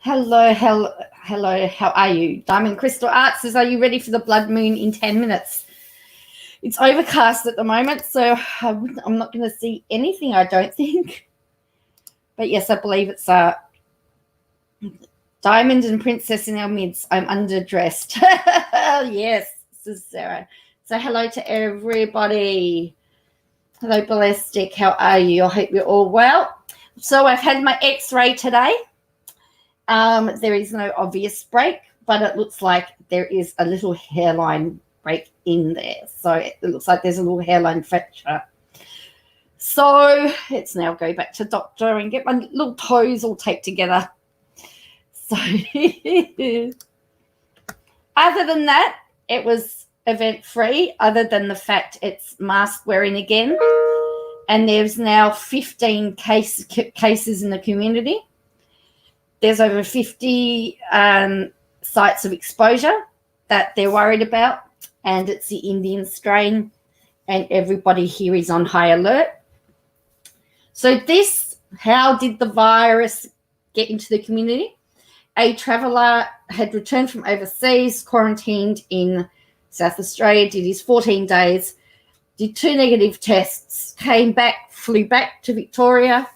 Hello. How are you? Diamond Crystal Arts says, are you ready for the blood moon in 10 minutes? It's overcast at the moment, so I'm not going to see anything, I don't think. But yes, I believe it's Diamond and Princess in our midst. I'm underdressed. Yes, this is Sarah. So hello to everybody. Hello, Ballistic. How are you? I hope you're all well. So I've had my x-ray today. There is no obvious break, but it looks like there is a little hairline break in there. So it looks like there's a little hairline fracture. So it's now go back to doctor and get my little toes all taped together. So other than that, it was event-free, other than the fact it's mask wearing again. And there's now 15 cases in the community. There's over 50 sites of exposure that they're worried about, and it's the Indian strain, and everybody here is on high alert. So how did the virus get into the community? A traveller had returned from overseas, quarantined in South Australia, did his 14 days, did 2 negative tests, came back, flew back to Victoria,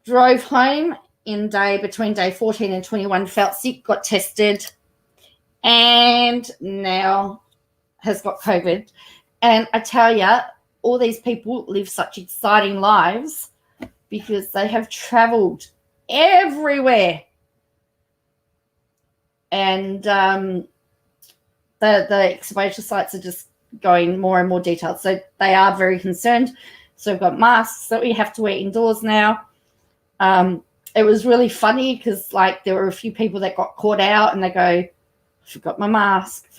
drove home between day 14 and 21, felt sick, got tested, and now has got COVID. And I tell you, all these people live such exciting lives because they have traveled everywhere. And the exposure sites are just going more and more detailed. So they are very concerned. So we've got masks that we have to wear indoors now. It was really funny because, there were a few people that got caught out and they go, I forgot my mask,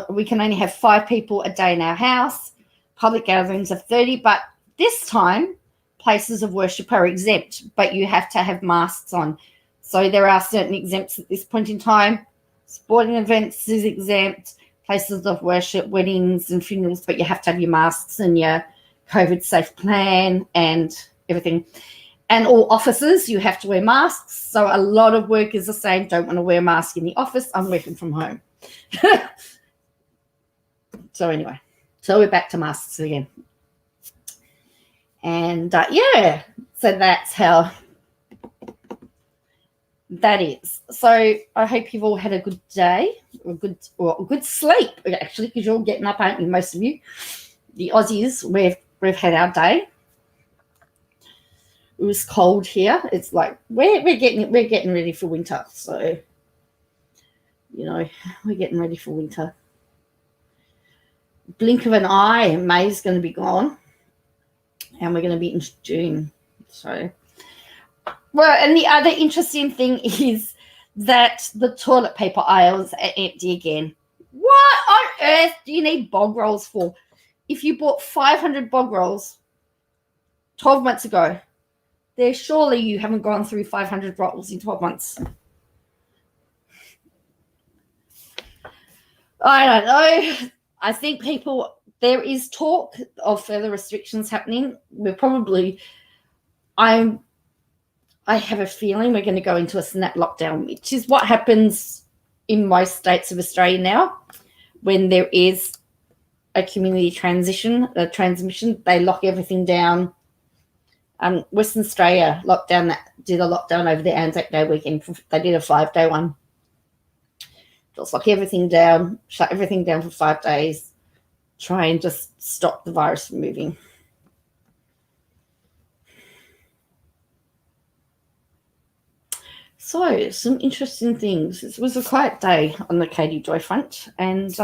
we can only have 5 people a day in our house, public gatherings of 30, but this time places of worship are exempt, but you have to have masks on. So there are certain exempts at this point in time. Sporting events is exempt, places of worship, weddings and funerals, but you have to have your masks and your COVID safe plan and everything. And all offices, you have to wear masks. So a lot of workers are saying, don't want to wear a mask in the office. I'm working from home. So anyway, so we're back to masks again. And so that's how that is. So I hope you've all had a good day, or a good sleep, actually, because you're all getting up, aren't you, most of you? The Aussies, we've had our day. It was cold here. It's like we're getting ready for winter. So, we're getting ready for winter. Blink of an eye, May's going to be gone, and we're going to be in June. So, and the other interesting thing is that the toilet paper aisles are empty again. What on earth do you need bog rolls for? If you bought 500 bog rolls 12 months ago, surely you haven't gone through 500 rolls in 12 months. I don't know. I think there is talk of further restrictions happening. I have a feeling we're going to go into a snap lockdown, which is what happens in most states of Australia now. When there is a community transmission, they lock everything down. Western Australia did a lockdown over the Anzac Day weekend. They did a 5-day one. Just lock everything down, shut everything down for 5 days, try and just stop the virus from moving. So, some interesting things. It was a quiet day on the Katie Joy front, and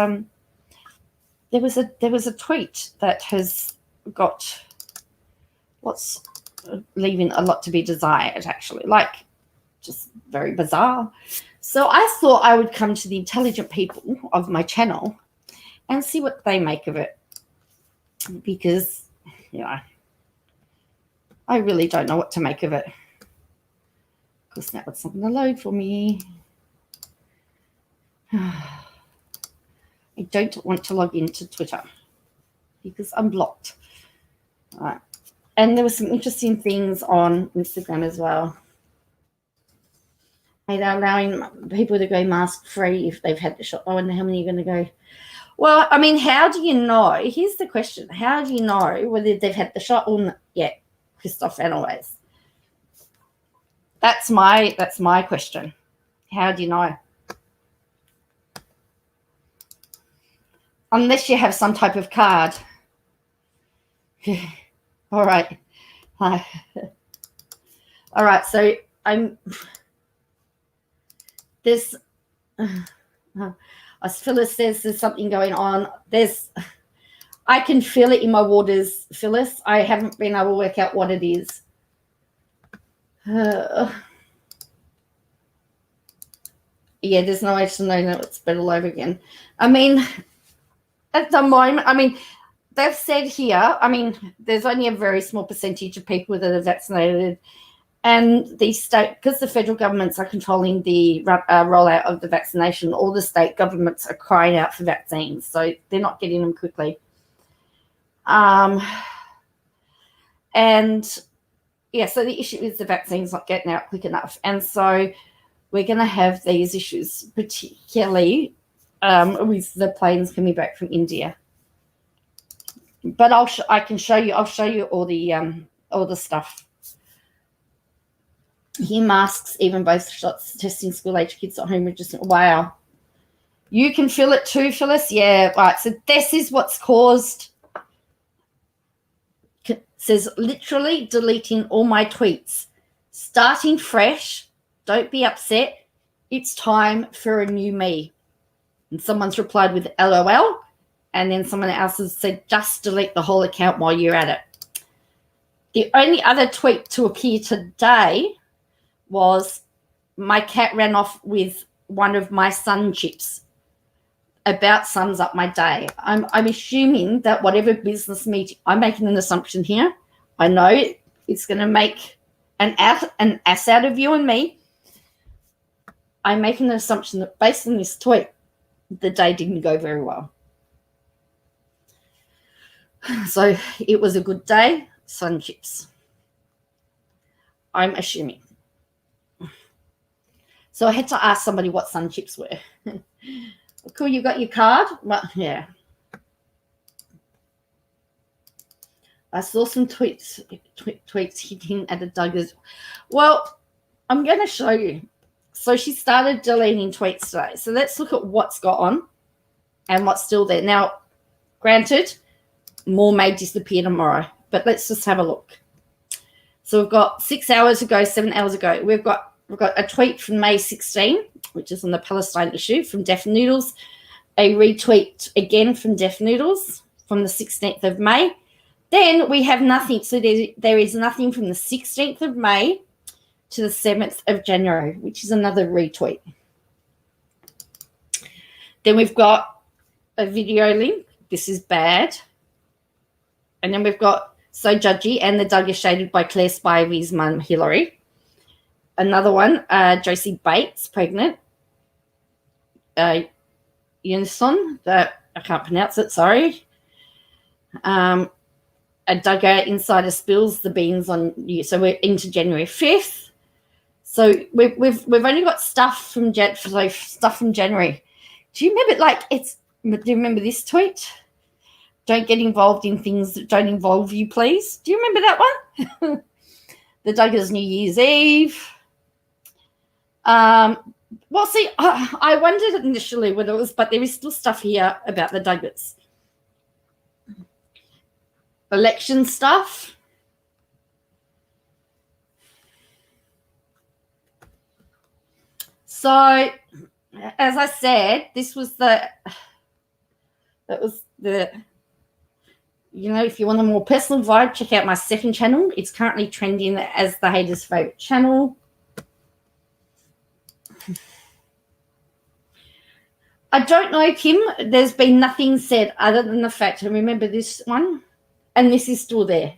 there was a tweet that has got what's leaving a lot to be desired, actually, just very bizarre. So I thought I would come to the intelligent people of my channel and see what they make of it, because I really don't know what to make of it. Of course, now it's not going to load for me. I don't want to log into Twitter because I'm blocked. All right. And there were some interesting things on Instagram as well. Hey, they're allowing people to go mask-free if they've had the shot. I wonder how many are going to go. Well, I mean, how do you know? Here's the question. How do you know whether they've had the shot or not yet, Christoph Anyways? That's my question. How do you know? Unless you have some type of card. All right. All right, so there's as Phyllis says, there's something going on. I can feel it in my waters, Phyllis. I haven't been able to work out what it is. Yeah, there's no way to know that it's spread all over again. I mean, at the moment, they've said here, there's only a very small percentage of people that are vaccinated, and the state, because the federal governments are controlling the rollout of the vaccination, all the state governments are crying out for vaccines, so they're not getting them quickly. And yeah, so the issue is the vaccine's not getting out quick enough, and so we're going to have these issues, particularly with the planes coming back from India. But I'll show you all the stuff. Here, masks, even both shots, testing school-age kids at home. Wow. You can feel it too, Phyllis? Yeah, right. So this is what's caused. It says, literally deleting all my tweets. Starting fresh. Don't be upset. It's time for a new me. And someone's replied with LOL. And then someone else has said, just delete the whole account while you're at it. The only other tweet to appear today was my cat ran off with one of my sun chips. About sums up my day. I'm assuming that whatever business meeting, I'm making an assumption here. I know it's going to make an ass out of you and me. I'm making an assumption that based on this tweet, the day didn't go very well. So it was a good day, sun chips. I'm assuming. So I had to ask somebody what sun chips were. Cool, you got your card? Well, yeah. I saw some tweets hinting at the Duggars. Well, I'm going to show you. So she started deleting tweets today. So let's look at what's got on and what's still there. Now, granted, more may disappear tomorrow, but let's just have a look. So we've got 6 hours ago, 7 hours ago. We've got a tweet from May 16, which is on the Palestine issue, from Deaf Noodles. A retweet again from Deaf Noodles from the 16th of May. Then we have nothing. So there is nothing from the 16th of May to the 7th of January, which is another retweet. Then we've got a video link. This is bad. And then we've got So Judgy and the Doug is shaded by Claire Spivey's mum, Hillary. Another one, Josie Bates, pregnant. Unison, that I can't pronounce it, sorry. A Duggar insider spills the beans on you. So we're into January 5th. So we've only got stuff from January. Do you remember do you remember this tweet? Don't get involved in things that don't involve you, please. Do you remember that one? The Duggars New Year's Eve. Well, see, I wondered initially what it was, but there is still stuff here about the Duggars. Election stuff. So, as I said, if you want a more personal vibe, check out my second channel. It's currently trending as the haters' favorite channel. I don't know, Kim. There's been nothing said other than the fact, and remember this one, and this is still there.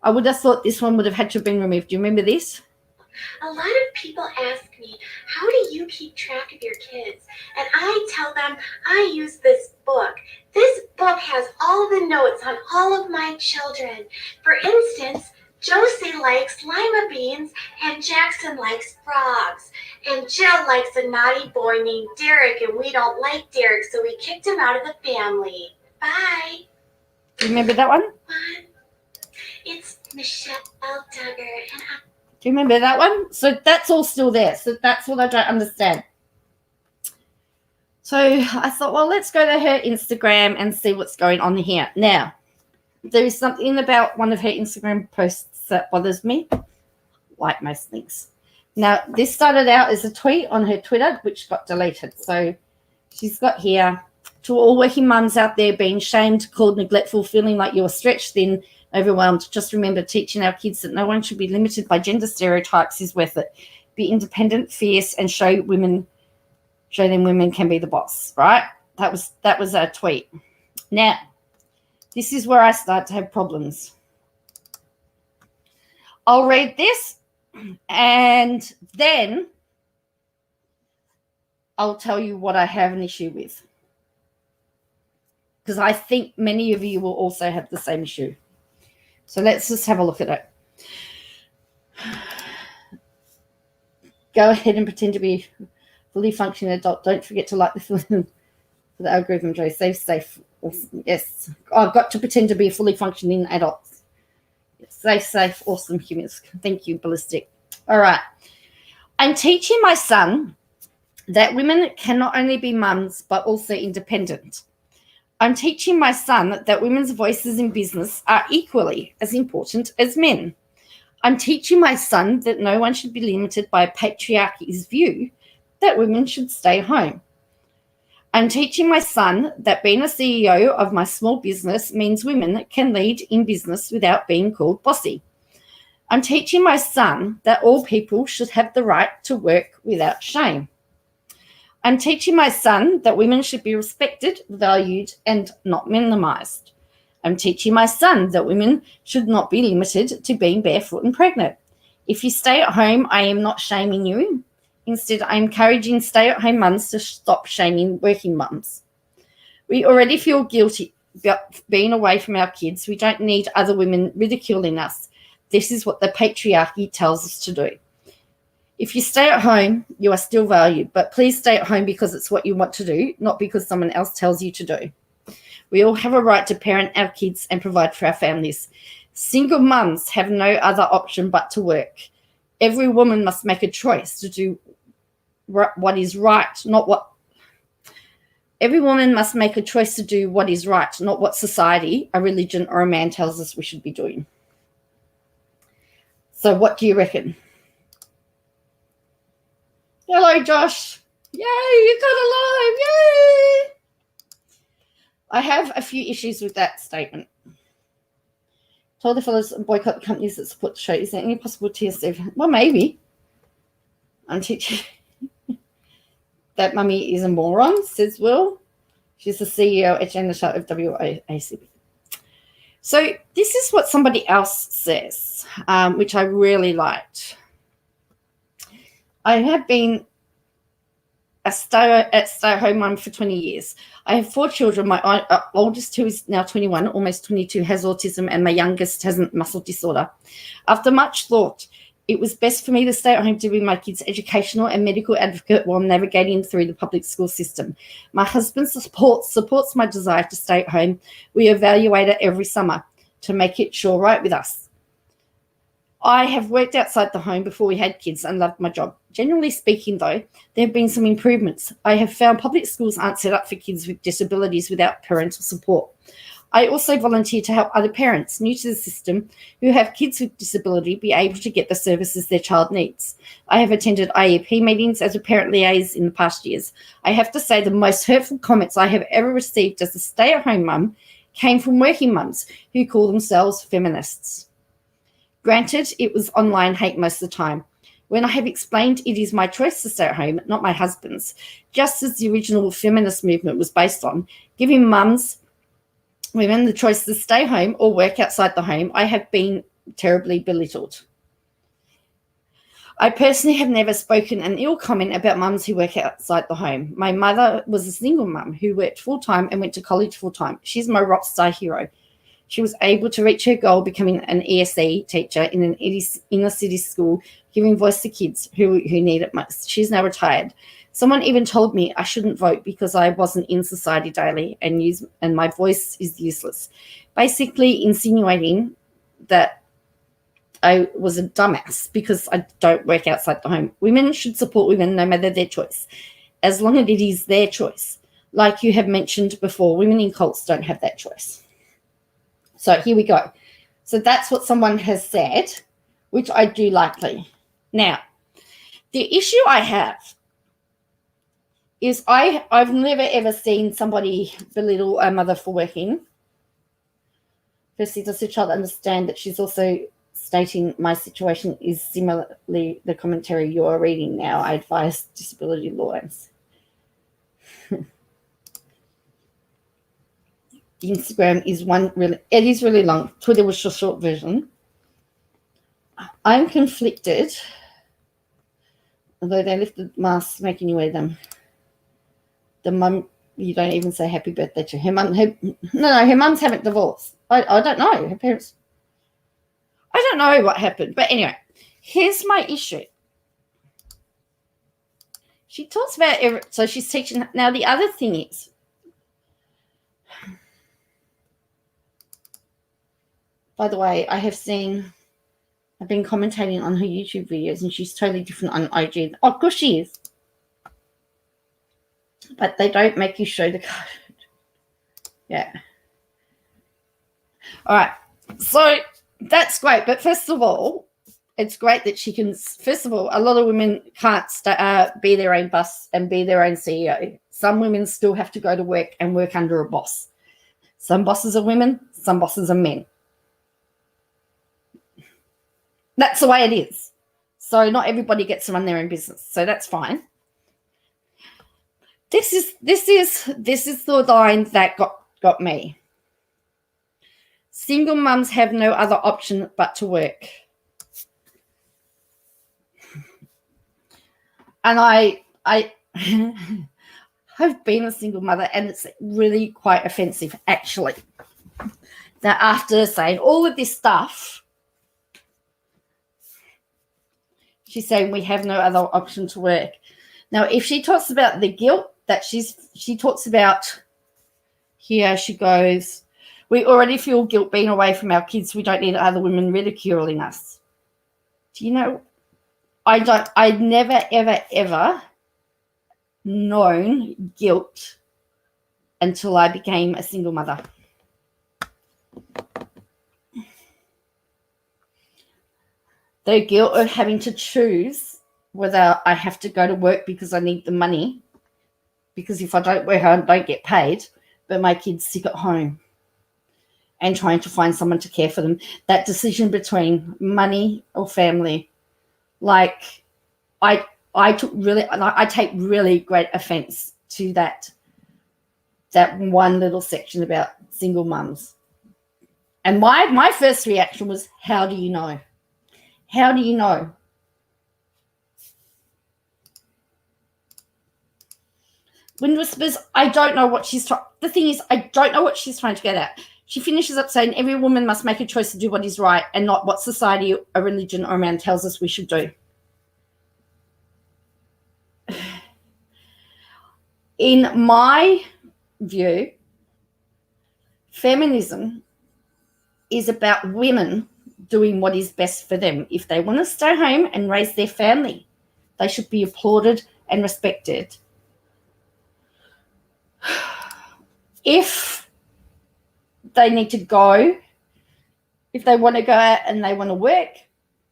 I would have thought this one would have had to have been removed. Do you remember this? A lot of people ask me, how do you keep track of your kids? And I tell them I use this book. This book has all the notes on all of my children. For instance, Josie likes lima beans, and Jackson likes frogs. And Jill likes a naughty boy named Derek, and we don't like Derek, so we kicked him out of the family. Bye. Do you remember that one? What? It's Michelle Duggar, and Do you remember that one? So that's all still there. So that's what I don't understand. So I thought, well, let's go to her Instagram and see what's going on here. Now, there is something about one of her Instagram posts that bothers me, like most things. Now, this started out as a tweet on her Twitter, which got deleted. So she's got here, to all working mums out there being shamed, called neglectful, feeling like you're stretched thin, overwhelmed, just remember teaching our kids that no one should be limited by gender stereotypes is worth it. Be independent, fierce, and show them women can be the boss, right? That was a tweet. Now, this is where I start to have problems. I'll read this and then I'll tell you what I have an issue with. Because I think many of you will also have the same issue. So let's just have a look at it. Go ahead and pretend to be a fully functioning adult. Don't forget to like the film for the algorithm, Joe. Safe. Awesome. Yes. I've got to pretend to be a fully functioning adult. Safe, awesome humans. Thank you, Ballistic. All right. I'm teaching my son that women can not only be mums, but also independent. I'm teaching my son that women's voices in business are equally as important as men. I'm teaching my son that no one should be limited by patriarchy's view that women should stay home. I'm teaching my son that being a CEO of my small business means women can lead in business without being called bossy. I'm teaching my son that all people should have the right to work without shame. I'm teaching my son that women should be respected, valued, and not minimized. I'm teaching my son that women should not be limited to being barefoot and pregnant. If you stay at home, I am not shaming you. Instead, I'm encouraging stay-at-home mums to stop shaming working mums. We already feel guilty about being away from our kids. We don't need other women ridiculing us. This is what the patriarchy tells us to do. If you stay at home, you are still valued, but please stay at home because it's what you want to do, not because someone else tells you to do. We all have a right to parent our kids and provide for our families. Single mums have no other option but to work. Every woman must make a choice to do what is right, not what. Every woman must make a choice to do what is right, not what society, a religion, or a man tells us we should be doing. So what do you reckon? Hello, Josh. Yay, you got alive. Yay. I have a few issues with that statement. Told the fellows boycott the companies that support the show. Is there any possible TSF? Well, maybe. I'm teaching. That mummy is a moron, says Will. She's the CEO at the show of WACB. So this is what somebody else says, which I really liked. I have been a stay-at-home mum for 20 years. I have 4 children. My oldest, who is now 21, almost 22, has autism, and my youngest has a muscle disorder. After much thought, it was best for me to stay at home to be my kids' educational and medical advocate while navigating through the public school system. My husband supports my desire to stay at home. We evaluate it every summer to make it sure right with us. I have worked outside the home before we had kids and loved my job. Generally speaking, though, there have been some improvements. I have found public schools aren't set up for kids with disabilities without parental support. I also volunteer to help other parents new to the system who have kids with disability be able to get the services their child needs. I have attended IEP meetings as a parent liaison in the past years. I have to say the most hurtful comments I have ever received as a stay-at-home mum came from working mums who call themselves feminists. Granted, it was online hate most of the time. When I have explained it is my choice to stay at home, not my husband's, just as the original feminist movement was based on, giving women the choice to stay home or work outside the home, I have been terribly belittled. I personally have never spoken an ill comment about mums who work outside the home. My mother was a single mum who worked full-time and went to college full-time. She's my rock star hero. She was able to reach her goal, becoming an ESE teacher in an inner city school, giving voice to kids who need it most. She's now retired. Someone even told me I shouldn't vote because I wasn't in society daily and my voice is useless, basically insinuating that I was a dumbass because I don't work outside the home. Women should support women no matter their choice, as long as it is their choice. Like you have mentioned before, women in cults don't have that choice. So here we go. So that's what someone has said, which I do likely. Now, the issue I have is I've never ever seen somebody belittle a mother for working. Firstly, does the child understand that she's also stating my situation is similarly the commentary you are reading now? I advise disability lawyers. Instagram is it is really long. Twitter was the short version. I'm conflicted, although they lifted masks making you wear them. The mum, you don't even say happy birthday to her mum. Her mums haven't divorced. I don't know. Her parents, I don't know what happened. But anyway, here's my issue. She talks about, so she's teaching. Now, the other thing is, by the way, I've been commentating on her YouTube videos and she's totally different on IG. Oh, of course she is. But they don't make you show the code. Yeah. All right. So that's great. But first of all, it's great that she can, first of all, a lot of women can't be their own boss and be their own CEO. Some women still have to go to work and work under a boss. Some bosses are women, some bosses are men. That's the way it is. So not everybody gets to run their own business. So that's fine. This is the line that got me. Single mums have no other option but to work. And I have been a single mother, and it's really quite offensive, actually, that after saying all of this stuff, she's saying we have no other option to work. Now, if she talks about the guilt that she talks about, here she goes, we already feel guilt being away from our kids. We don't need other women ridiculing us. Do you know, I'd never, ever, ever known guilt until I became a single mother. The guilt of having to choose whether I have to go to work because I need the money, because if I don't work, I don't get paid, but my kids sick at home and trying to find someone to care for them. That decision between money or family, like I take really great offense to that one little section about single mums. And my first reaction was, how do you know? How do you know? Wind whispers, I don't know what she's trying. The thing is, I don't know what she's trying to get at. She finishes up saying every woman must make a choice to do what is right and not what society, a religion, or a man tells us we should do. In my view, feminism is about women doing what is best for them. If they want to stay home and raise their family, they should be applauded and respected. If they need to go, if they want to go out and they want to work,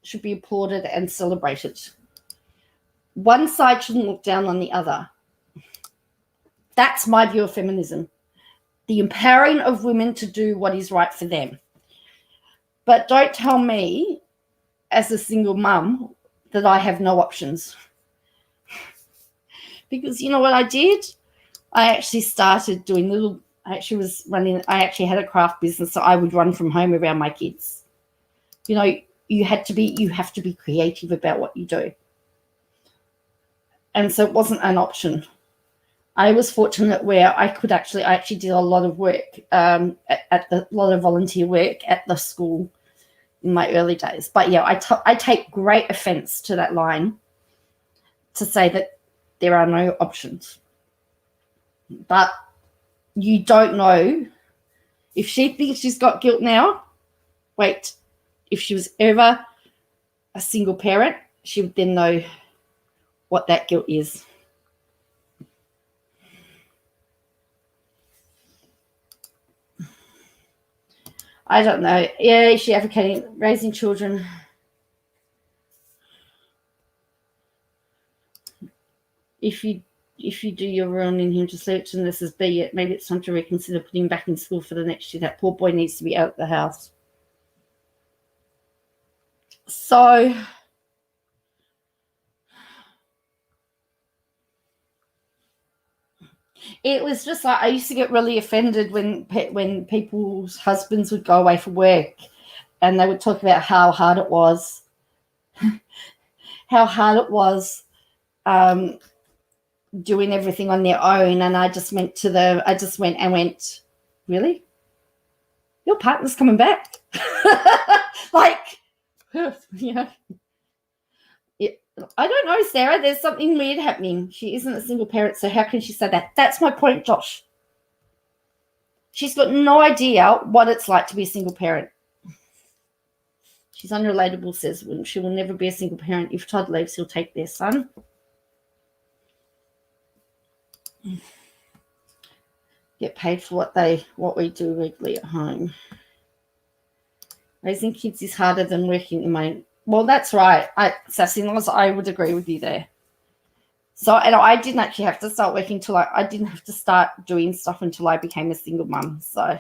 should be applauded and celebrated. One side shouldn't look down on the other. That's my view of feminism. The empowering of women to do what is right for them. But don't tell me, as a single mum, that I have no options. Because you know what I did? I actually started doing I actually had a craft business, so I would run from home around my kids. You know, you have to be creative about what you do. And so it wasn't an option. I was fortunate where I actually did a lot of work, lot of volunteer work at the school in my early days. But yeah, I take great offense to that line to say that there are no options. But you don't know if she thinks she's got guilt now. Wait, if she was ever a single parent, she would then know what that guilt is. I don't know. Yeah, is she advocating raising children? If you do, you're ruining him to search, and this is be it. Maybe it's time to reconsider putting him back in school for the next year. That poor boy needs to be out of the house. So it was just like I used to get really offended when people's husbands would go away for work and they would talk about how hard it was, doing everything on their own. And I just went and went, really? Your partner's coming back? Like, yeah. I don't know, Sarah. There's something weird happening. She isn't a single parent, so how can she say that? That's my point, Josh. She's got no idea what it's like to be a single parent. She's unrelatable, says she will never be a single parent. If Todd leaves, he'll take their son. Get paid for what we do regularly at home. Raising kids is harder than working in my... Well, that's right. Sassy-in-laws, I would agree with you there. So, and I didn't actually have to start working I didn't have to start doing stuff until I became a single mum. So,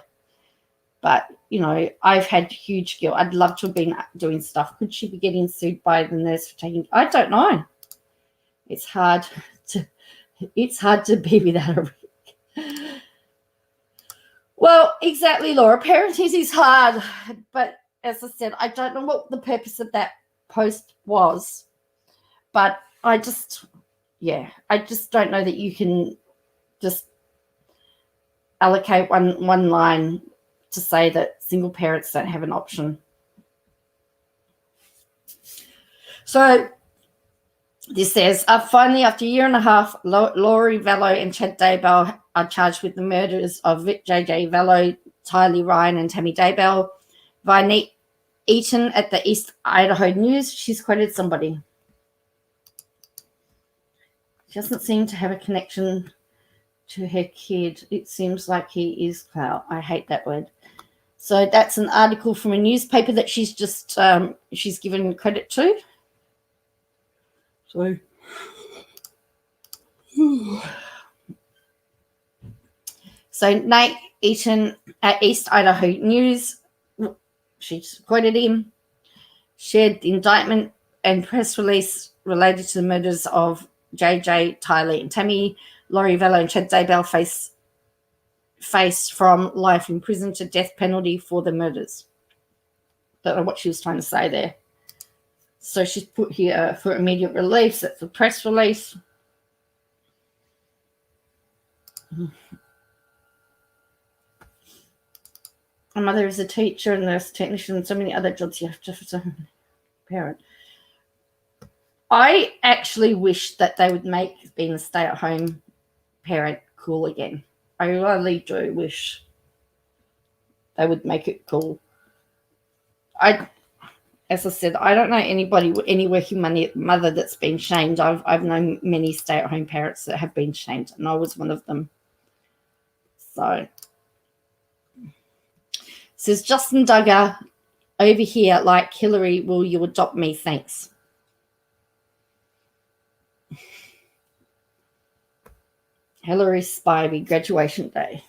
but, I've had huge guilt. I'd love to have been doing stuff. Could she be getting sued by the nurse for taking... I don't know. It's hard to be without a rig. Well, exactly, Laura. Parenting is hard. But as I said, I don't know what the purpose of that post was. But I just don't know that you can just allocate one line to say that single parents don't have an option. So this says, finally, after a year and a half, Laurie Vallow and Chad Daybell are charged with the murders of JJ Vallow, Tylee Ryan, and Tammy Daybell. Violet Eaton at the East Idaho News, she's quoted somebody. She doesn't seem to have a connection to her kid. It seems like he is clout. I hate that word. So that's an article from a newspaper that she's just she's given credit to. So Nate Eaton at East Idaho News, she's quoted him, shared the indictment and press release related to the murders of JJ, Tylee, and Tammy. Laurie Vallow and Chad Daybell faced from life in prison to death penalty for the murders. Don't know what she was trying to say there. So she's put here for immediate release. That's the press release. My mother is a teacher, a nurse, technician, and so many other jobs you have to as a parent. I actually wish that they would make being a stay-at-home parent cool again. I really do wish they would make it cool. As I said, I don't know any working mother that's been shamed. I've known many stay-at-home parents that have been shamed, and I was one of them. So, says Justin Duggar over here, like Hillary, will you adopt me? Thanks. Hillary Spivey, graduation day.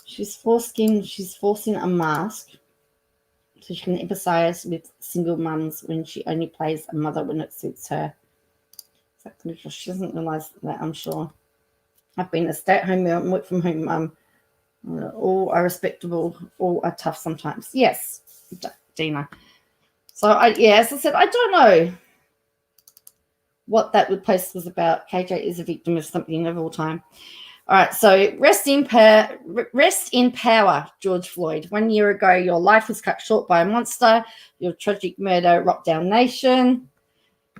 She's forcing a mask so she can empathize with single mums when she only plays a mother when it suits her. She doesn't realise that, I'm sure. I've been a stay-at-home mum, work from home mum. All are respectable, all are tough sometimes. Yes, Dina. So, as I said, I don't know what that post was about. KJ is a victim of something of all time. All right, so rest in power, George Floyd. 1 year ago, your life was cut short by a monster. Your tragic murder rocked down nation.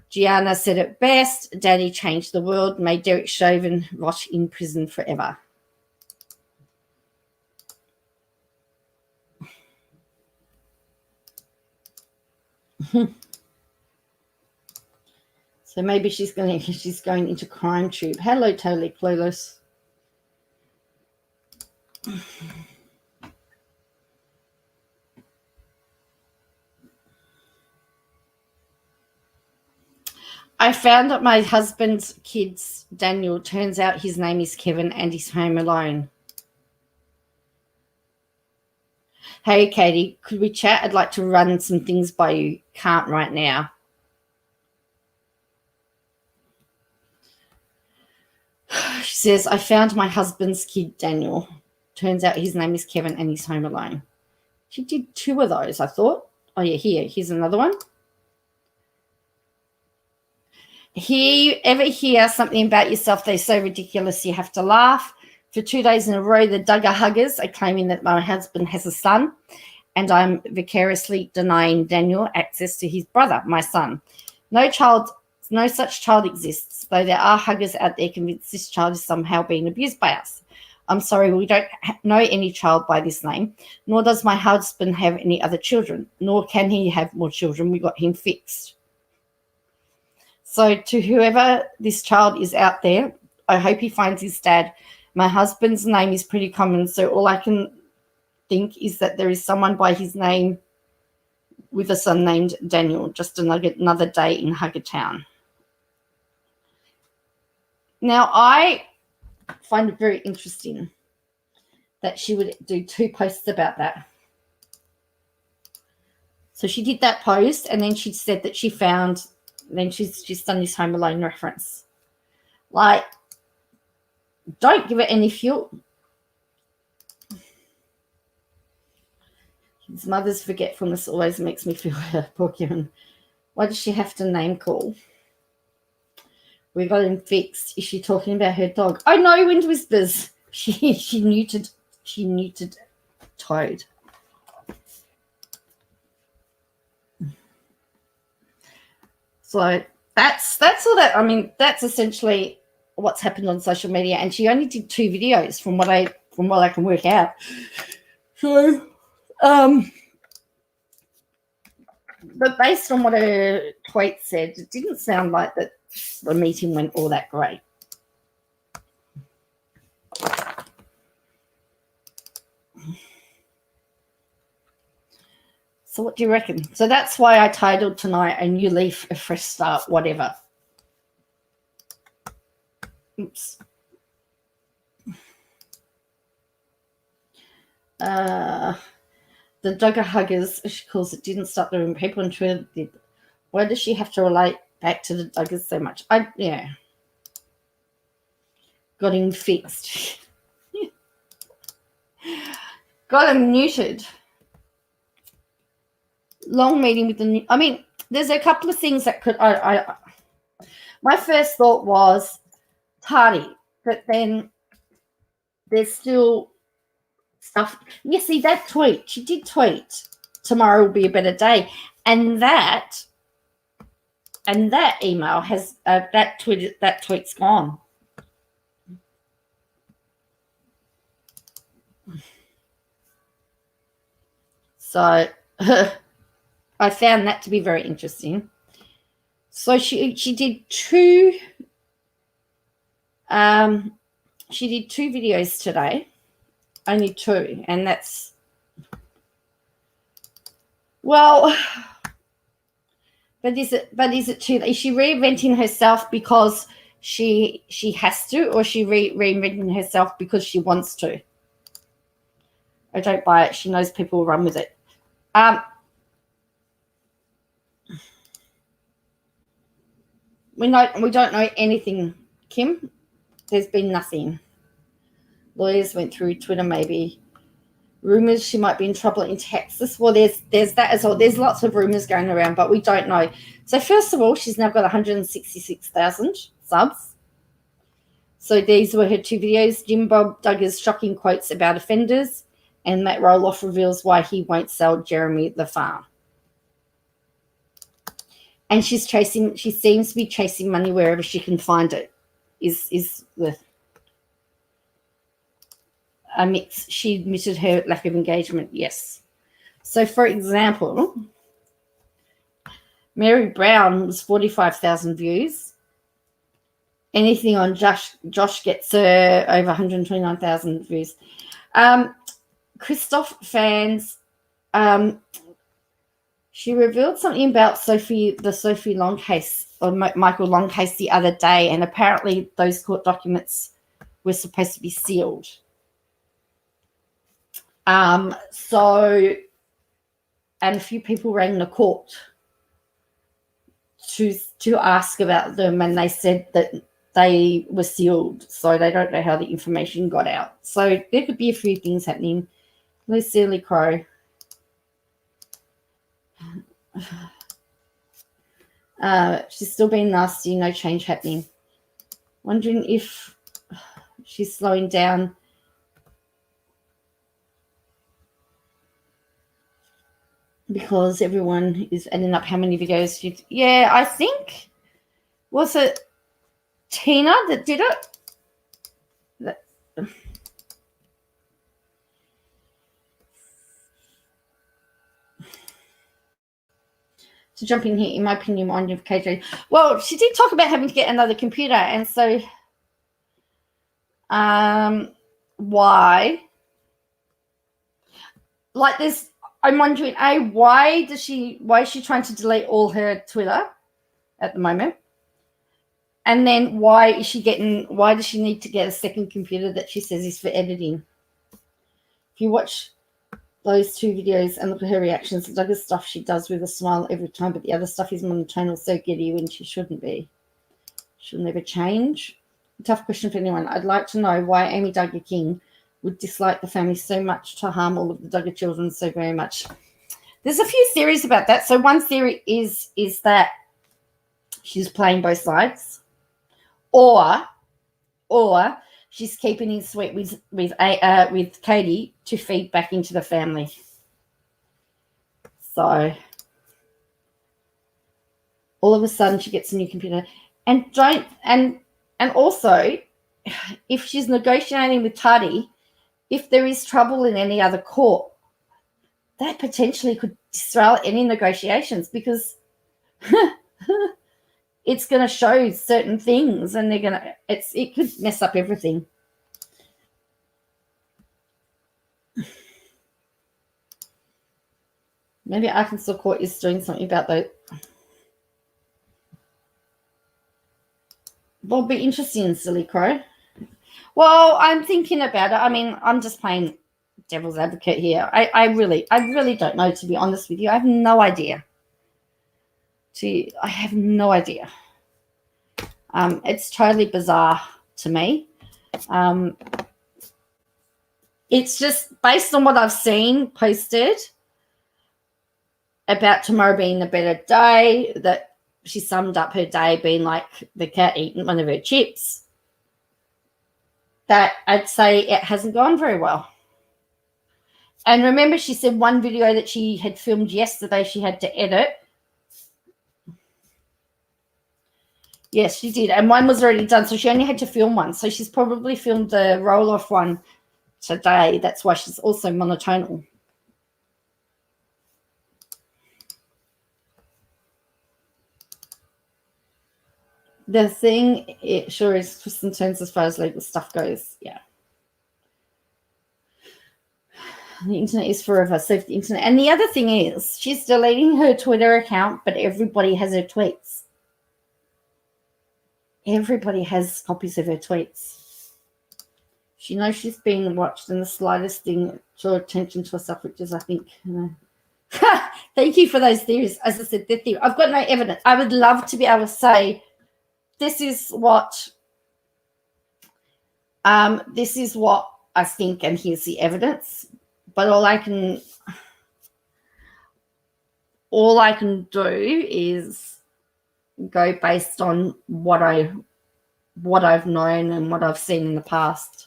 Gianna said it best. Daddy changed the world, made Derek Chauvin rot in prison forever. So maybe she's going into crime tube. Hello, totally clueless. I found that my husband's kids, Daniel, turns out his name is Kevin and he's home alone. Hey, Katie, could we chat? I'd like to run some things by you. Can't right now. She says, I found my husband's kid, Daniel. Turns out his name is Kevin and he's home alone. She did 2 of those, I thought. Oh, yeah, here's another one. Ever hear something about yourself they're so ridiculous you have to laugh? For 2 days in a row, the Duggar Huggers are claiming that my husband has a son, and I'm vicariously denying Daniel access to his brother, my son. No such child exists, though there are huggers out there convinced this child is somehow being abused by us. I'm sorry, we don't know any child by this name, nor does my husband have any other children, nor can he have more children. We got him fixed. So to whoever this child is out there, I hope he finds his dad. My husband's name is pretty common, so all I can think is that there is someone by his name with a son named Daniel, just another day in Hugger Town. Now, I find it very interesting that she would do 2 posts about that. So she did that post, and then she said that she found, then she's done this Home Alone reference. Like, don't give it any fuel. His mother's forgetfulness always makes me feel her. Poor Karen. Why does she have to name call? We got him fixed. Is she talking about her dog? Oh no, Wind Whispers. She neutered Toad. So that's all that. I mean, that's essentially what's happened on social media. And she only did 2 videos from what I can work out. So, but based on what her tweet said, it didn't sound like that the meeting went all that great. So what do you reckon? So that's why I titled tonight A New Leaf, A Fresh Start, whatever. Oops. The Duggar Huggers, as she calls it, didn't start the room. People on Twitter did. Why does she have to relate back to the Duggars so much? Yeah. Got him fixed. Got him neutered. Long meeting with the. I mean, there's a couple of things that could. My first thought was tardy, but then there's still stuff. You see that tweet? She did tweet. Tomorrow will be a better day, and that email has that tweet's gone. So. I found that to be very interesting. So she did 2 videos today, only 2, and that's, well, but is it too? Is she reinventing herself because she has to, or is she reinventing herself because she wants to? I don't buy it. She knows people will run with it. We don't know anything, Kim. There's been nothing. Lawyers went through Twitter, maybe. Rumors she might be in trouble in Texas. Well, there's that as well. There's lots of rumors going around, but we don't know. So first of all, she's now got 166,000 subs. So these were her two videos. Jim Bob Duggar's shocking quotes about offenders, and Matt Roloff reveals why he won't sell Jeremy the farm. And she seems to be chasing money wherever she can find it. Is the a mix. She admitted her lack of engagement, yes. So, for example, Mary Brown was 45,000 views. Anything on Josh gets her over 129,000 views. Christoph fans, she revealed something about the Sophie Long case, or Michael Long case, the other day, and apparently those court documents were supposed to be sealed. And a few people rang the court to ask about them, and they said that they were sealed, so they don't know how the information got out. So there could be a few things happening. Lucille Crow. She's still being nasty, no change happening. Wondering if she's slowing down. Because everyone is adding up how many videos she... Yeah, I think... Was it Tina that did it? To jump in here, in my opinion, on your KJ. Well, she did talk about having to get another computer, and so... why? Like this... I'm wondering, why is she trying to delete all her Twitter at the moment? And then why does she need to get a second computer that she says is for editing? If you watch those two videos and look at her reactions, the other stuff she does with a smile every time, but the other stuff is monotone, so giddy when she shouldn't be. She'll never change. Tough question for anyone. I'd like to know why Amy Duggar King would dislike the family so much to harm all of the Duggar children so very much. There's a few theories about that. So one theory is that she's playing both sides, or she's keeping it sweet with Katie to feed back into the family. So all of a sudden she gets a new computer, and also if she's negotiating with Tati, if there is trouble in any other court, that potentially could disrupt any negotiations, because it's going to show certain things, and it could mess up everything. Maybe Arkansas Court is doing something about that. Well, be interesting, Silly Crow. Well, I'm thinking about it. I mean, I'm just playing devil's advocate here. I really don't know, to be honest with you. I have no idea. I have no idea. It's totally bizarre to me. It's just based on what I've seen posted about tomorrow being a better day, that she summed up her day being like the cat eating one of her chips, that I'd say it hasn't gone very well. And remember, she said one video that she had filmed yesterday she had to edit. Yes, she did. And one was already done, so she only had to film one. So she's probably filmed the roll-off one today. That's why she's also monotonal. The thing, it sure is twists and turns as far as legal stuff goes. Yeah. The internet is forever. Save the internet. And the other thing is, she's deleting her Twitter account, but everybody has her tweets. Everybody has copies of her tweets. She knows she's being watched, and the slightest thing draw attention to herself, which is, I think, Thank you for those theories. As I said, they're theory. I've got no evidence. I would love to be able to say this is what I think, and here's the evidence. But all I can do is go based on what I've known and what I've seen in the past.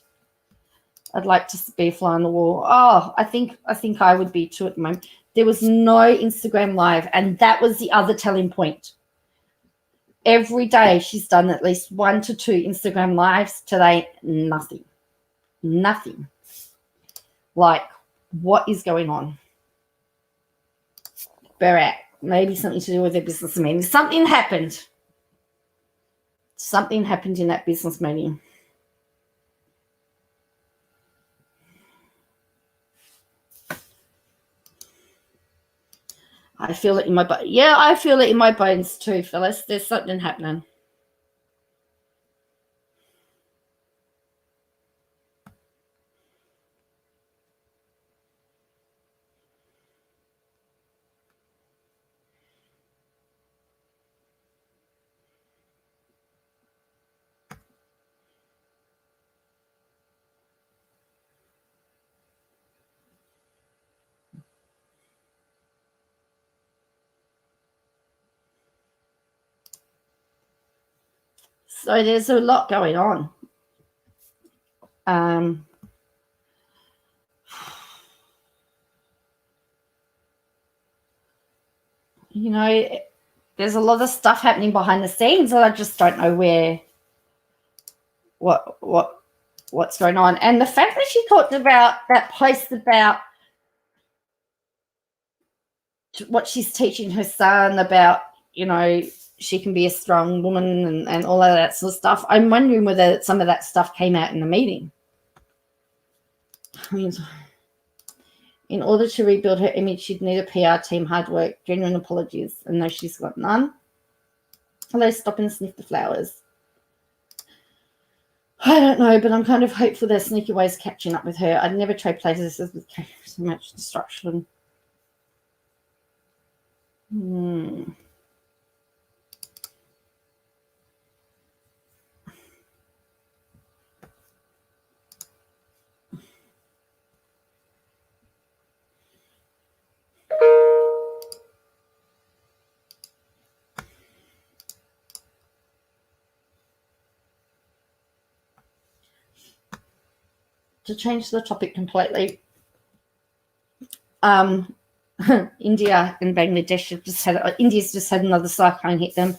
I'd like to be a fly on the wall. Oh, I think I would be too at the moment. There was no Instagram live, and that was the other telling point. Every day she's done at least 1 to 2 Instagram lives. Today, nothing. Like, what is going on? Barat, maybe something to do with their business meeting. Something happened. Something happened in that business meeting. I feel it in my bones. Yeah, I feel it in my bones too, Phyllis. There's something happening. So there's a lot going on. You know, there's a lot of stuff happening behind the scenes, and I just don't know what's going on. And the fact that she talked about that post about what she's teaching her son about, you know, she can be a strong woman and all of that sort of stuff. I'm wondering whether some of that stuff came out in the meeting. I mean, in order to rebuild her image, she'd need a PR team, hard work, genuine apologies, and no, she's got none. Hello, stop and sniff the flowers. I don't know, but I'm kind of hopeful that sneaky ways catching up with her. I'd never trade places with so much destruction. To change the topic completely, India and Bangladesh India's just had another cyclone hit them,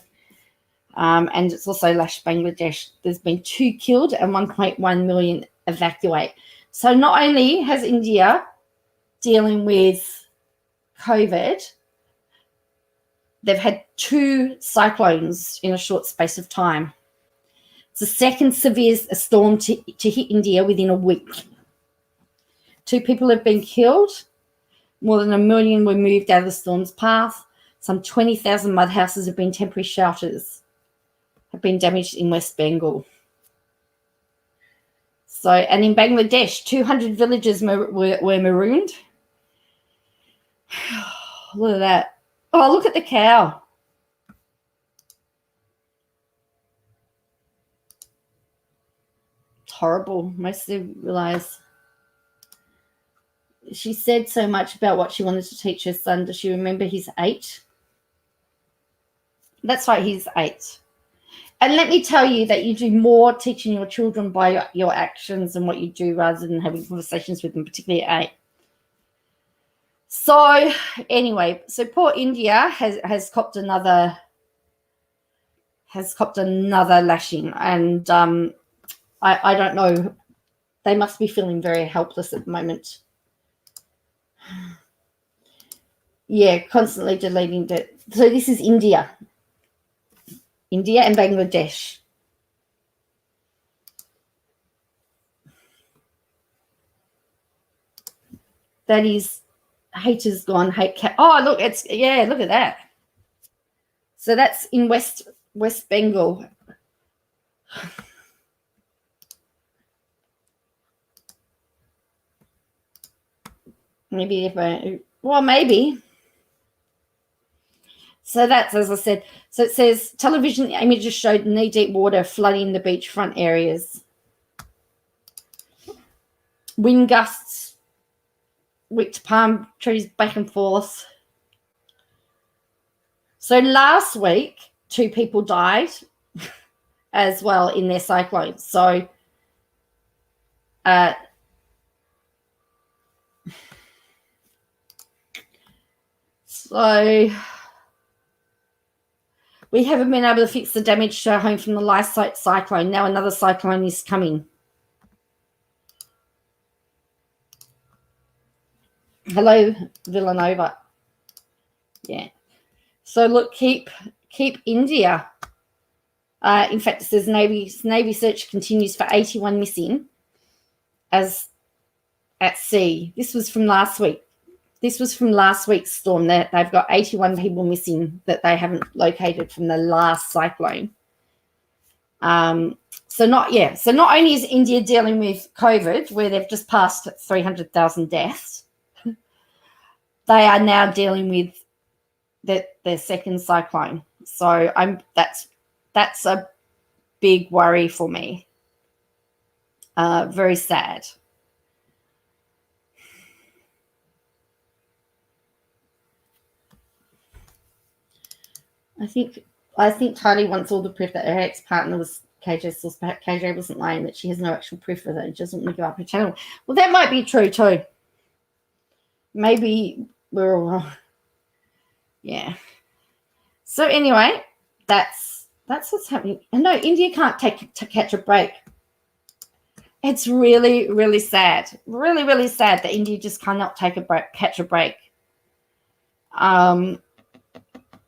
and it's also lashed Bangladesh. There's been 2 killed and 1.1 million evacuate. So not only has India dealing with COVID, they've had 2 cyclones in a short space of time. It's the second severe storm to hit India within a week. 2 people have been killed. More than 1 million were moved out of the storm's path. Some 20,000 mud houses have been temporary shelters, have been damaged in West Bengal. So, and in Bangladesh, 200 villages were marooned. Look at that. Oh, look at the cow. It's horrible. Most of them realize. She said so much about what she wanted to teach her son. Does she remember he's 8? That's right, he's 8. And let me tell you that you do more teaching your children by your actions and what you do rather than having conversations with them, particularly at 8. So anyway, so poor India has copped another lashing, and I don't know. They must be feeling very helpless at the moment. Yeah, constantly deleting it. So this is India and Bangladesh. That is, haters gone, hate cat. Oh, look, look at that. So that's in West Bengal. Maybe maybe. So that's, as I said, so it says television images showed knee-deep water flooding the beachfront areas. Wind gusts whipped palm trees back and forth. So last week, 2 people died as well in their cyclone. So we haven't been able to fix the damage to our home from the last cyclone. Now another cyclone is coming. Hello, Villanova. Yeah. So look, keep India. In fact, it says Navy search continues for 81 missing as at sea. This was from last week. This was from last week's storm. That they've got 81 people missing that they haven't located from the last cyclone. So not only is India dealing with COVID, where they've just passed 300,000 deaths, they are now dealing with their second cyclone. So that's a big worry for me. Very sad. I think Tali wants all the proof that her ex-partner was KJ source. Perhaps KJ wasn't lying, that she has no actual proof of it. She doesn't want to give up her channel. Well, that might be true too. Maybe we're all wrong. Yeah. So anyway, that's what's happening. And no, India can't catch a break. It's really, really sad. Really, really sad that India just cannot catch a break.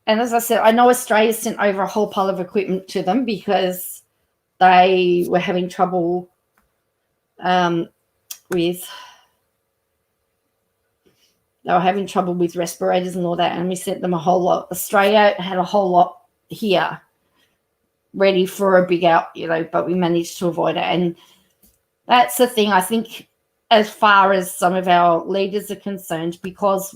And as I said, I know Australia sent over a whole pile of equipment to them because they were having trouble with respirators and all that, and we sent them a whole lot. Australia had a whole lot here ready for a big out, but we managed to avoid it. And that's the thing, I think, as far as some of our leaders are concerned, because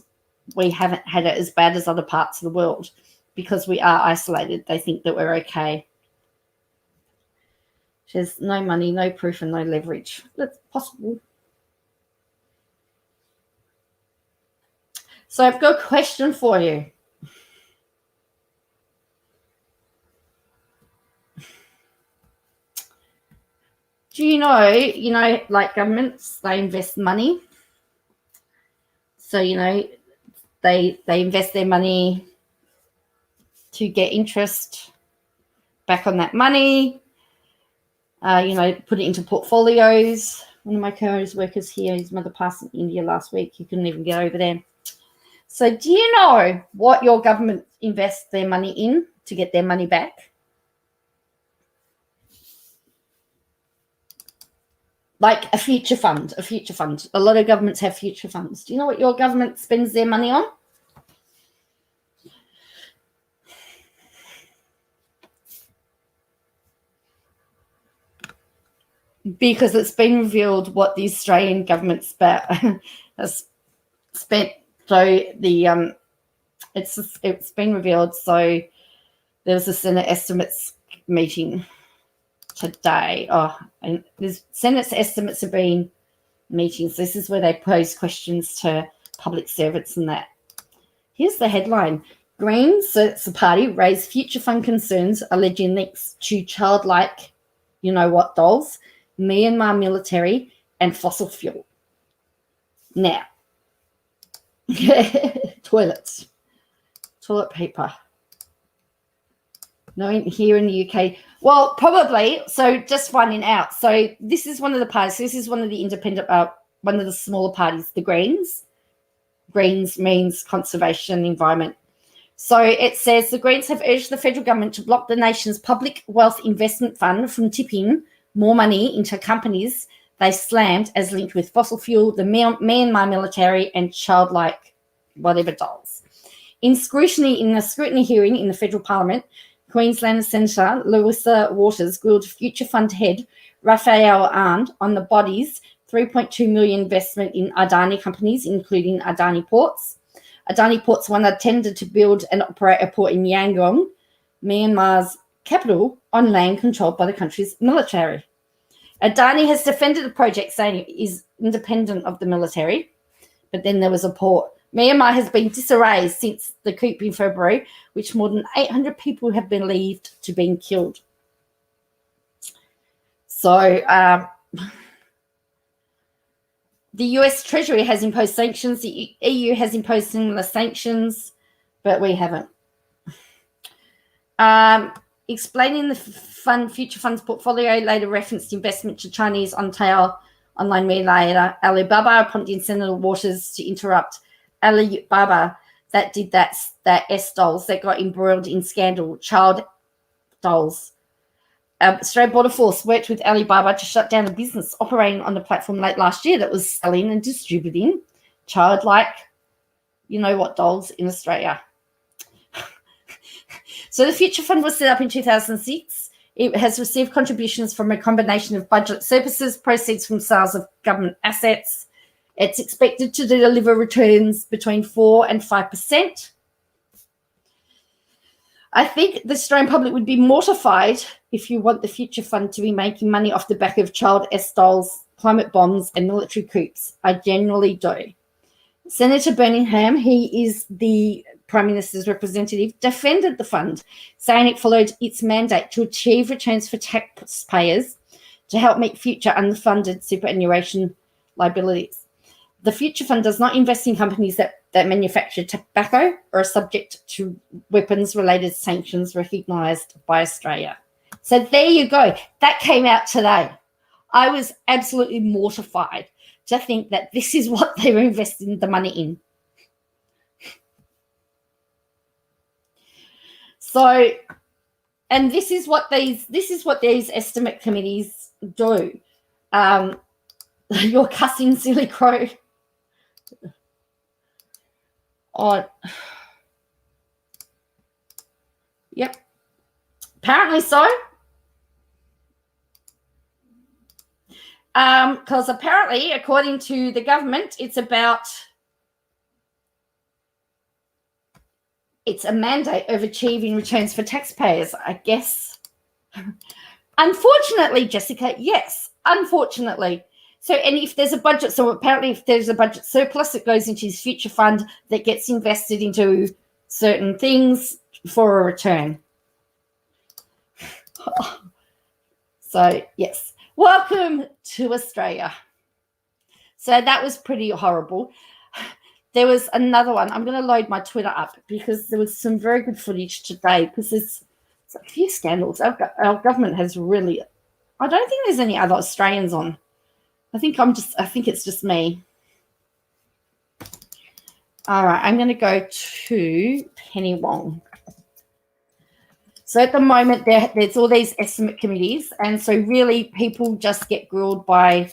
we haven't had it as bad as other parts of the world, because we are isolated, they think that we're okay. There's no money, no proof, and no leverage. That's possible. So I've got a question for you. Do you know, like governments, they invest money. So, they invest their money to get interest back on that money, put it into portfolios. One of my co-host workers here, his mother passed in India last week. He couldn't even get over there. So do you know what your government invests their money in to get their money back? Like a future fund. A lot of governments have future funds. Do you know what your government spends their money on? Because it's been revealed what the Australian government has spent. So it's been revealed. So there was a Senate estimates meeting today. And the Senate's estimates have been meetings. This is where they pose questions to public servants and that. Here's the headline. Greens, so it's the party, raise future fund concerns alleging links to childlike, dolls, Myanmar military, and fossil fuel. Now, toilet paper. No, here in the UK. Well, probably. So just finding out. So this is one of the parties. This is one of the independent, one of the smaller parties, the Greens. Greens means conservation, environment. So it says the Greens have urged the federal government to block the nation's public wealth investment fund from tipping more money into companies they slammed as linked with fossil fuel, the Myanmar military, and childlike whatever dolls. In the scrutiny hearing in the federal parliament, Queensland Senator Louisa Waters grilled future fund head Raphael Arndt on the body's $3.2 million investment in Adani companies, including Adani Ports, Adani Ports won a tender to build and operate a port in Yangon, Myanmar's capital, on land controlled by the country's military. Adani has defended the project, saying it is independent of the military, but then there was a port. Myanmar has been disarray since the coup in February, which more than 800 people have been believed to have been killed. So the US Treasury has imposed sanctions. The EU has imposed similar sanctions, but we haven't. Explaining the future funds portfolio later referenced investment to Chinese online media Alibaba, prompting Senator Waters to interrupt. Alibaba that did that S dolls that got embroiled in scandal, child dolls. Australia Border Force worked with Alibaba to shut down a business operating on the platform late last year that was selling and distributing childlike, you know what, dolls in Australia. So the Future Fund was set up in 2006. It has received contributions from a combination of budget surpluses, proceeds from sales of government assets. It's expected to deliver returns between 4 and 5%. I think the Australian public would be mortified if you want the Future Fund to be making money off the back of child S dolls, climate bombs, and military coups. I generally do. Senator Birmingham, he is the Prime Minister's representative, defended the fund, saying it followed its mandate to achieve returns for taxpayers to help meet future underfunded superannuation liabilities. The Future Fund does not invest in companies that manufacture tobacco or are subject to weapons-related sanctions recognised by Australia. So there you go. That came out today. I was absolutely mortified to think that this is what they were investing the money in. So, and this is what these estimate committees do. You're cussing, silly crow. Oh, yep. Apparently so. Because apparently, according to the government, it's a mandate of achieving returns for taxpayers, I guess. Unfortunately, Jessica, yes, unfortunately. So, and if there's a budget, so apparently if there's a budget surplus, it goes into his future fund that gets invested into certain things for a return. So, yes. Welcome to Australia. So that was pretty horrible. There was another one. I'm going to load my Twitter up because there was some very good footage today because there's a few scandals. Our government has really, I don't think there's any other Australians on. I think it's just me. All right, I'm going to go to Penny Wong. So at the moment, there's all these estimate committees, and so really people just get grilled by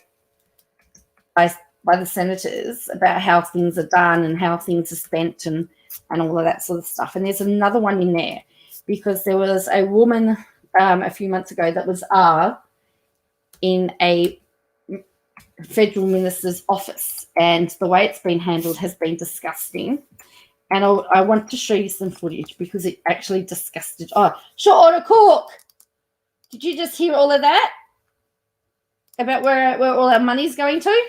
the senators about how things are done and how things are spent and all of that sort of stuff. And there's another one in there because there was a woman a few months ago that was in a federal minister's office, and the way it's been handled has been disgusting. And I want to show you some footage because it actually disgusted. Oh, short order cook. Did you just hear all of that about where all our money's going to?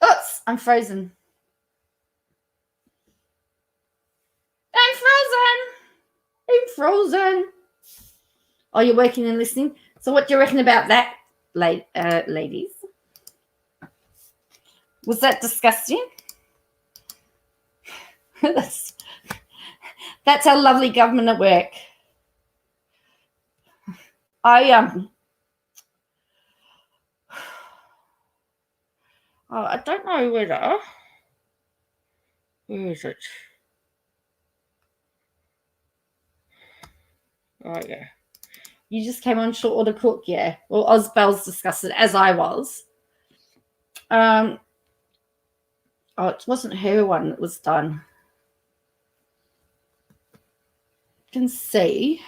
Oops, I'm frozen. I'm frozen. Oh, you're working and listening. So what do you reckon about that, ladies? Was that disgusting? That's our lovely government at work. I don't know where is it? Oh yeah. You just came on short order cook, yeah. Well, Ozbel's disgusted, as I was. It wasn't her one that was done. You can see.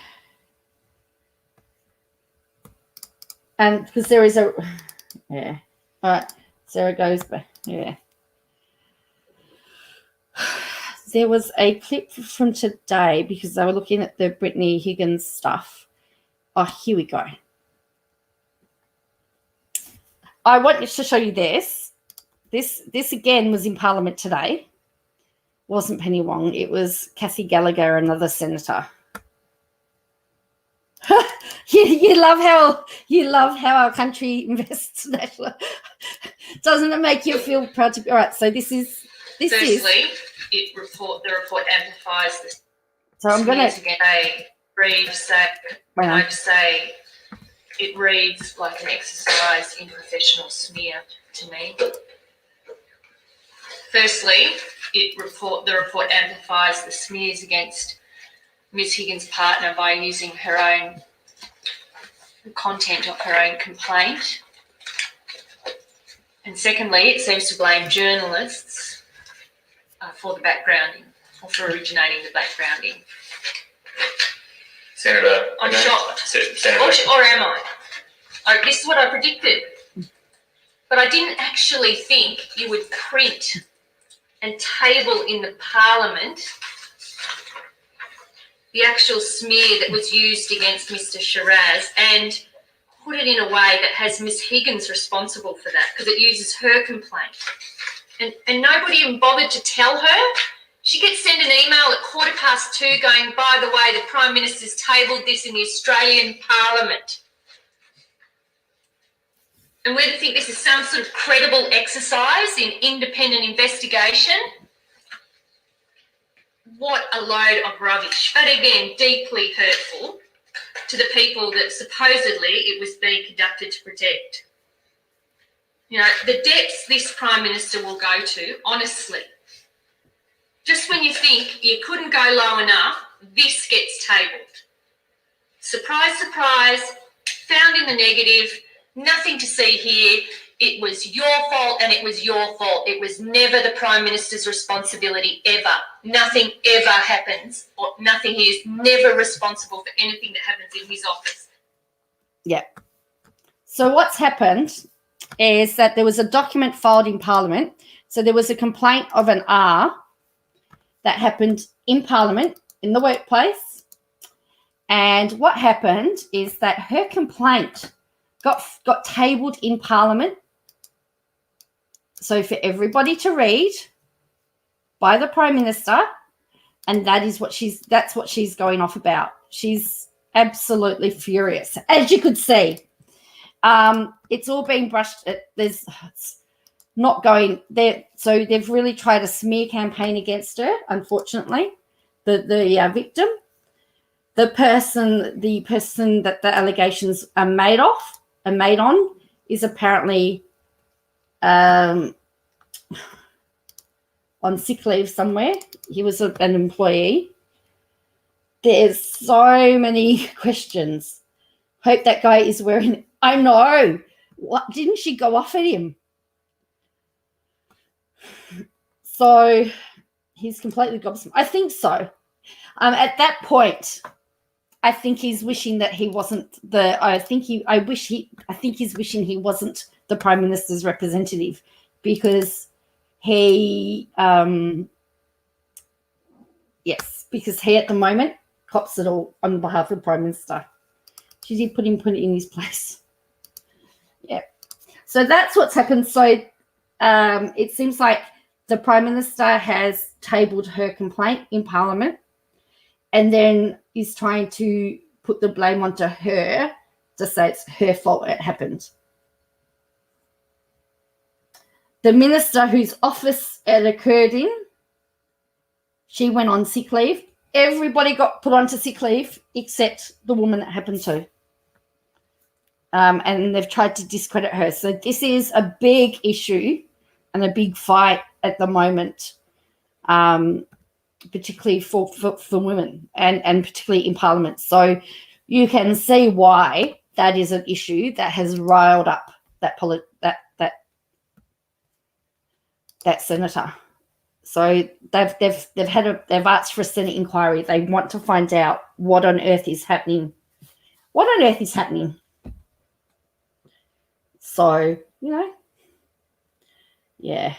And because there is yeah. All right, Sarah goes back. Yeah. There was a clip from today because they were looking at the Brittany Higgins stuff. Oh, here we go. I want to show you this. This again was in Parliament today. Wasn't Penny Wong. It was Kathy Gallagher, another senator. you love how our country invests. Doesn't it make you feel proud to be all right? So this is. Firstly, the report amplifies the. So I'm going to say it reads like an exercise in professional smear to me. Firstly, the report amplifies the smears against Ms. Higgins' partner by using the content of her own complaint. And secondly, it seems to blame journalists for the backgrounding, or for originating the backgrounding. Senator, I'm shocked. Senator. Or am I? This is what I predicted. But I didn't actually think you would print and table in the Parliament the actual smear that was used against Mr. Shiraz and put it in a way that has Ms. Higgins responsible for that, because it uses her complaint. And nobody even bothered to tell her. She gets sent an email at 2:15 going, by the way, the Prime Minister's tabled this in the Australian Parliament. And we're to think this is some sort of credible exercise in independent investigation? What a load of rubbish. But again, deeply hurtful to the people that supposedly it was being conducted to protect. You know, the depths this Prime Minister will go to, honestly. Just when you think you couldn't go low enough, this gets tabled. Surprise, surprise, found in the negative, nothing to see here. It was your fault and it was your fault. It was never the Prime Minister's responsibility, ever. Nothing ever happens, or nothing. He is never responsible for anything that happens in his office. Yeah. So what's happened is that there was a document filed in Parliament. So there was a complaint of an R that happened in Parliament, in the workplace. And what happened is that her complaint got tabled in Parliament. So for everybody to read by the Prime Minister, and that's what she's going off about. She's absolutely furious, as you could see. It's all being brushed. It's not going there. So they've really tried a smear campaign against her. Unfortunately, the victim, the person that the allegations are made on, is apparently on sick leave somewhere. He was an employee. There's so many questions. Hope that guy is wearing. I know. What didn't she go off at him? So he's completely gobsmacked. I think so. At that point, I think he's wishing that he wasn't I think he's wishing he wasn't the Prime Minister's representative, because he at the moment cops it all on behalf of the Prime Minister. She did put it in his place. Yeah. So that's what's happened. So it seems like the Prime Minister has tabled her complaint in Parliament and then is trying to put the blame onto her to say it's her fault it happened. The minister whose office it occurred in, she went on sick leave. Everybody got put onto sick leave except the woman it happened to. And they've tried to discredit her. So this is a big issue and a big fight at the moment, particularly for women and particularly in Parliament. So you can see why that is an issue that has riled up that senator. So they've asked for a Senate inquiry. They want to find out what on earth is happening. So, Yeah.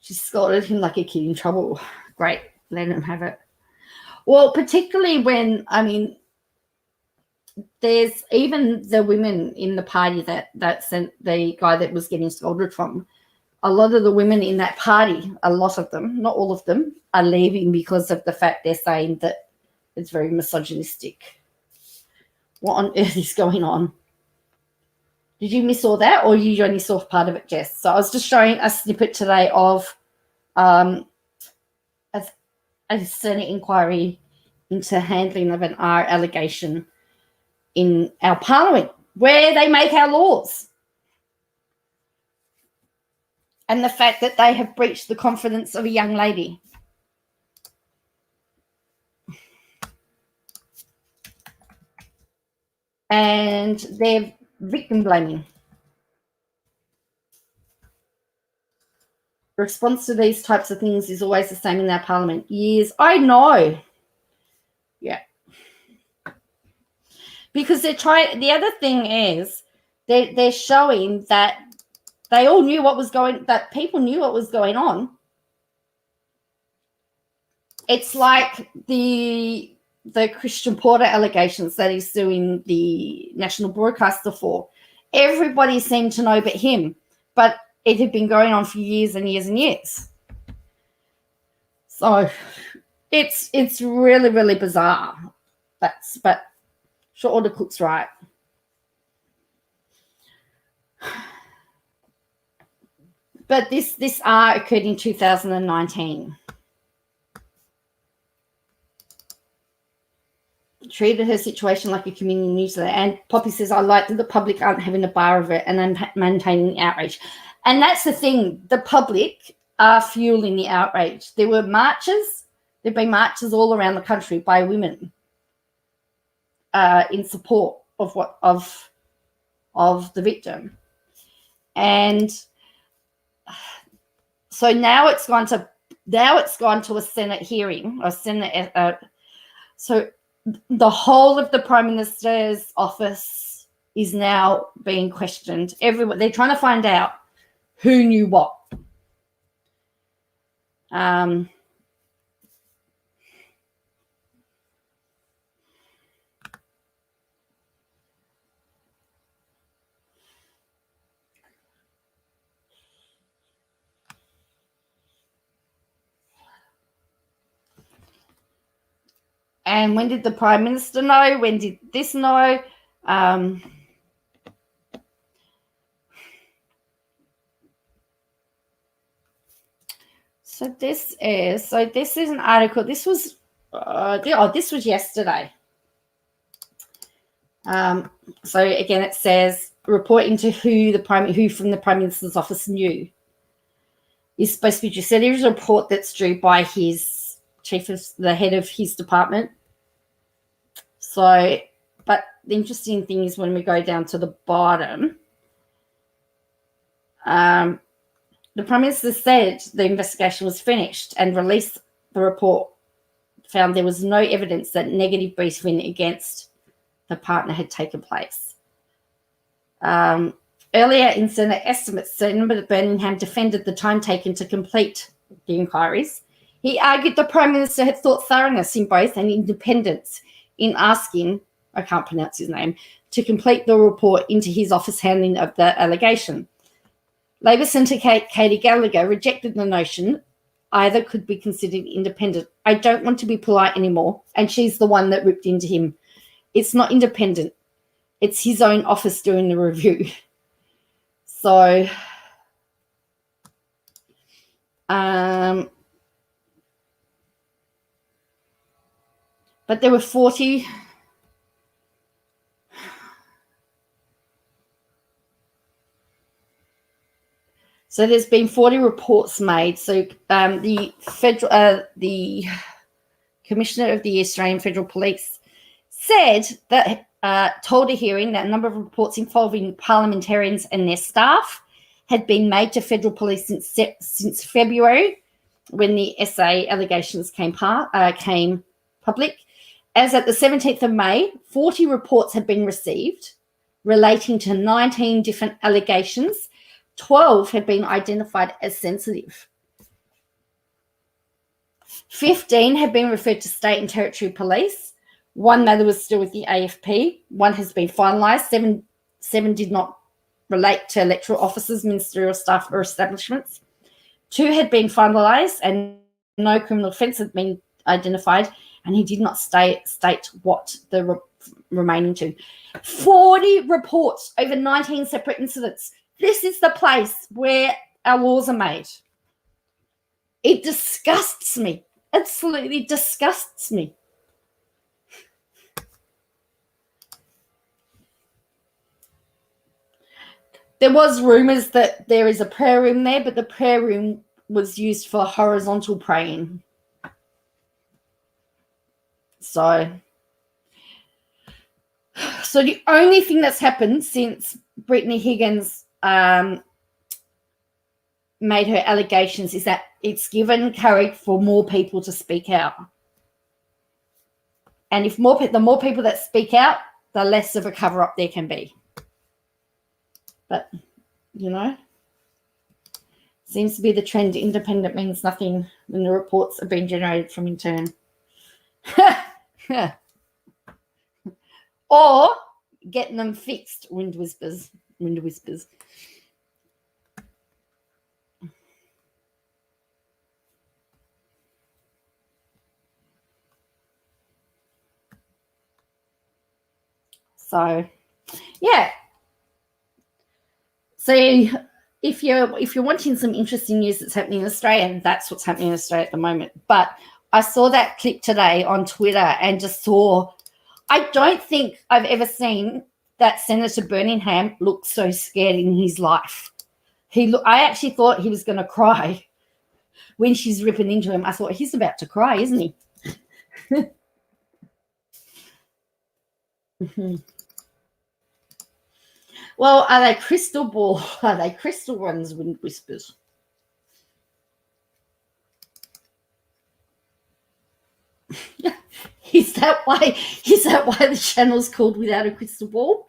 She scolded him like a kid in trouble. Great. Let him have it. Well, particularly when, I mean, there's even the women in the party that sent the guy that was getting scolded from. A lot of the women in that party, a lot of them, not all of them, are leaving because of the fact they're saying that it's very misogynistic. What on earth is going on? Did you miss all that, or you only saw part of it, Jess? So I was just showing a snippet today of a Senate inquiry into handling of an R allegation in our parliament, where they make our laws. And the fact that they have breached the confidence of a young lady. And they're victim blaming. The response to these types of things is always the same in our parliament. Years, I know. Yeah. Because they're trying, the other thing is they're showing that they all knew what was going, that people knew what was going on. It's like the Christian Porter allegations that he's suing the national broadcaster for. Everybody seemed to know but him, but it had been going on for years and years and years. So it's really, really bizarre. But sure, all the cook's right. But this occurred in 2019. Treated her situation like a community newsletter. And Poppy says, I like that the public aren't having a bar of it and I'm maintaining the outrage. And that's the thing. The public are fueling the outrage. There were marches. There have been marches all around the country by women in support of the victim. And so now it's gone to a Senate hearing, a Senate. So the whole of the Prime Minister's office is now being questioned. Everyone, they're trying to find out who knew what. And when did the Prime Minister know? When did this know? So this is an article. This was this was yesterday. So again, it says report into who from the Prime Minister's office knew. Is supposed to be just said. Here's a report that's due by his the head of his department. So, but the interesting thing is when we go down to the bottom, the Prime Minister said the investigation was finished and released the report, found there was no evidence that negative briefing against the partner had taken place. Earlier in Senate estimates, Senator Birmingham defended the time taken to complete the inquiries. He argued the Prime Minister had thought thoroughness in both and independence in asking, I can't pronounce his name, to complete the report into his office handling of the allegation. Labor Senator Katie Gallagher rejected the notion either could be considered independent. I don't want to be polite anymore, and she's the one that ripped into him. It's not independent. It's his own office doing the review. So, but there were 40. So there's been 40 reports made. So the Commissioner of the Australian Federal Police said that told a hearing that a number of reports involving parliamentarians and their staff had been made to federal police since February, when the SA allegations came public. As at the 17th of May, 40 reports had been received, relating to 19 different allegations. 12 had been identified as sensitive. 15 had been referred to state and territory police. One matter was still with the AFP. One has been finalised. Seven did not relate to electoral officers, ministerial staff or establishments. 2 had been finalised and no criminal offence had been identified, and he did not state what the remaining 2. 40 reports over 19 separate incidents. This is the place where our laws are made. It disgusts me. Absolutely disgusts me. There was rumours that there is a prayer room there, but the prayer room was used for horizontal praying. So the only thing that's happened since Brittany Higgins made her allegations is that it's given courage for more people to speak out. And if the more people that speak out, the less of a cover-up there can be. But, seems to be the trend. Independent means nothing when the reports are being generated from intern. Or getting them fixed, wind whispers. So, yeah. So if you're wanting some interesting news that's happening in Australia, that's what's happening in Australia at the moment. But I saw that clip today on Twitter and just saw, I don't think I've ever seen that Senator Birmingham look so scared in his life. I actually thought he was going to cry when she's ripping into him. I thought, he's about to cry, isn't he? Well, are they crystal ones, wind whispers? Is that why the channel's called Without a Crystal Ball?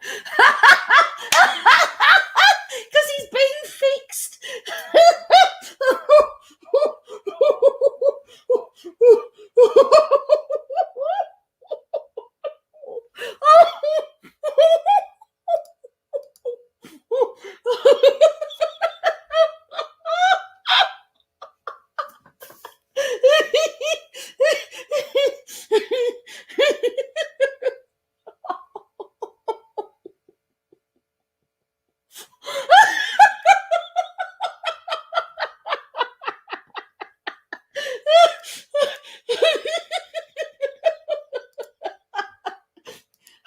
Because he's being fixed.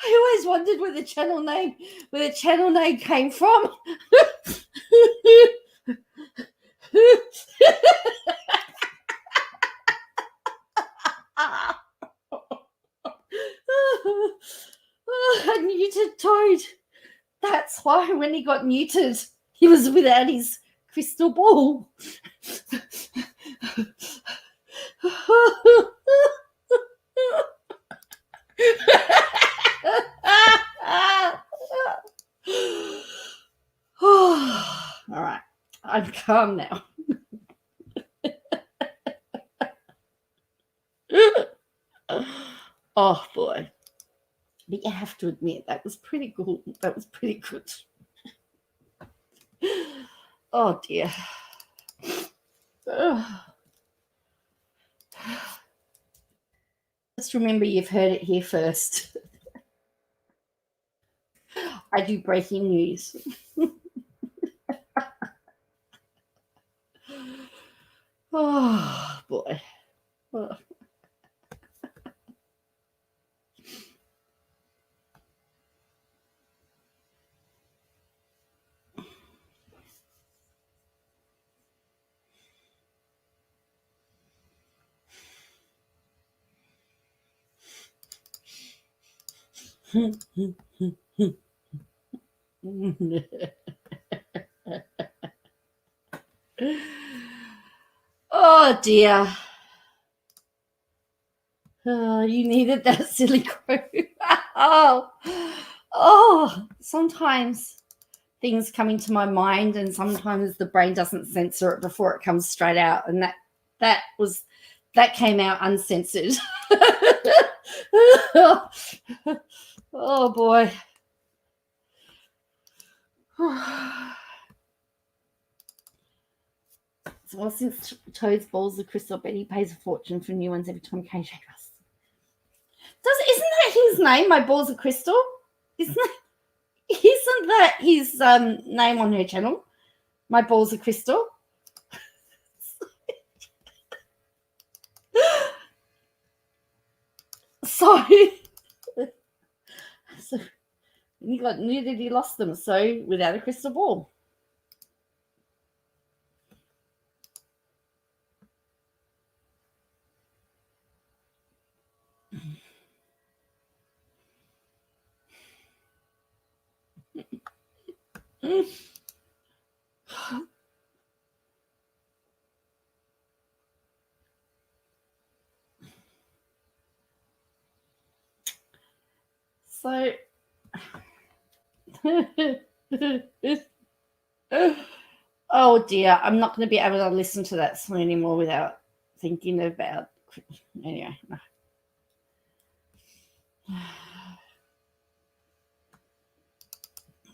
I always wondered where the channel name came from. A neutered toad. That's why when he got neutered, he was without his crystal ball. All right, I'm calm now. Oh boy. But you have to admit that was pretty good. Oh dear. Just remember, you've heard it here first. I do breaking news. Oh boy. Oh. Oh dear. Oh, you needed that silly crow. Oh, Oh, sometimes things come into my mind, and sometimes the brain doesn't censor it before it comes straight out, and that came out uncensored. Oh boy. Well, since Toad's balls are crystal, Betty pays a fortune for new ones every time KJ does. Isn't that his name? My balls are crystal. Isn't that his name on her channel? My balls are crystal. So he lost them. So without a crystal ball. So oh dear, I'm not going to be able to listen to that song anymore without thinking about anyway.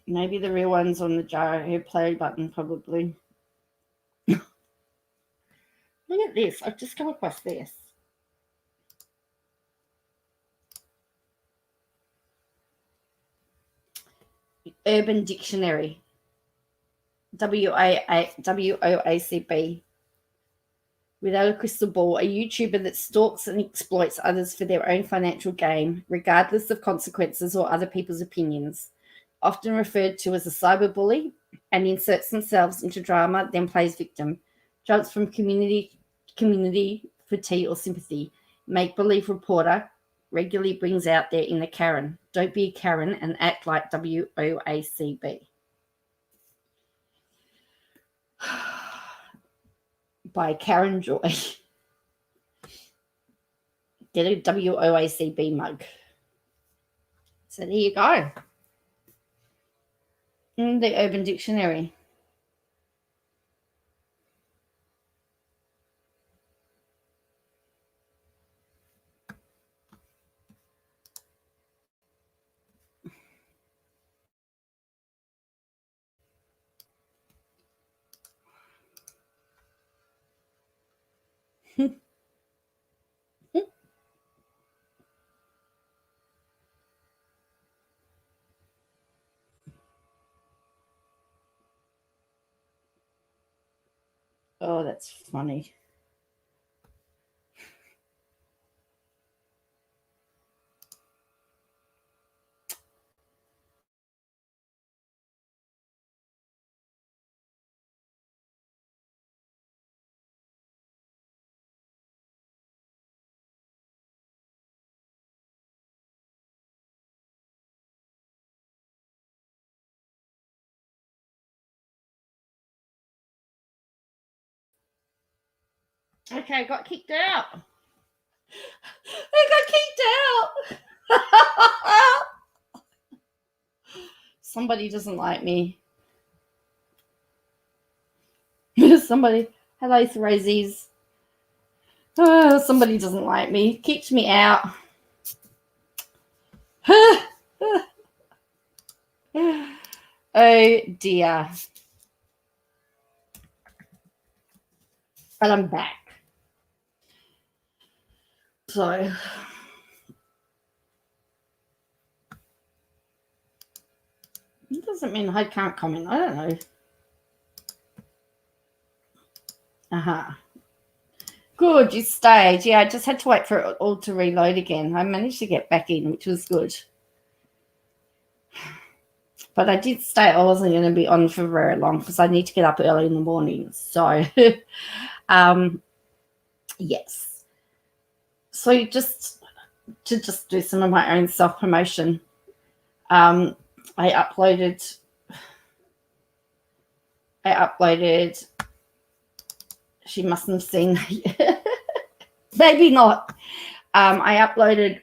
Maybe the real one's on the her play button, probably. Look at this. I've just come across this. Urban Dictionary. WOACB. Without a crystal ball, a YouTuber that stalks and exploits others for their own financial gain, regardless of consequences or other people's opinions. Often referred to as a cyberbully, and inserts themselves into drama, then plays victim. Jumps from community for tea or sympathy. Make-believe reporter regularly brings out their inner Karen. Don't be a Karen and act like WOACB. By Karen Joy. Get a WOACB mug. So there you go. In the Urban Dictionary. Oh, that's funny. Okay, I got kicked out. Somebody doesn't like me. Somebody, hello, Throsies. Oh, somebody doesn't like me. Kicked me out. Oh dear. But I'm back. So it doesn't mean I can't comment. I don't know. Good, you stayed. Yeah, I just had to wait for it all to reload again. I managed to get back in, which was good. But I did stay. I wasn't going to be on for very long because I need to get up early in the morning. So, yes. So just to do some of my own self-promotion, I uploaded, she mustn't have seen, maybe not. I uploaded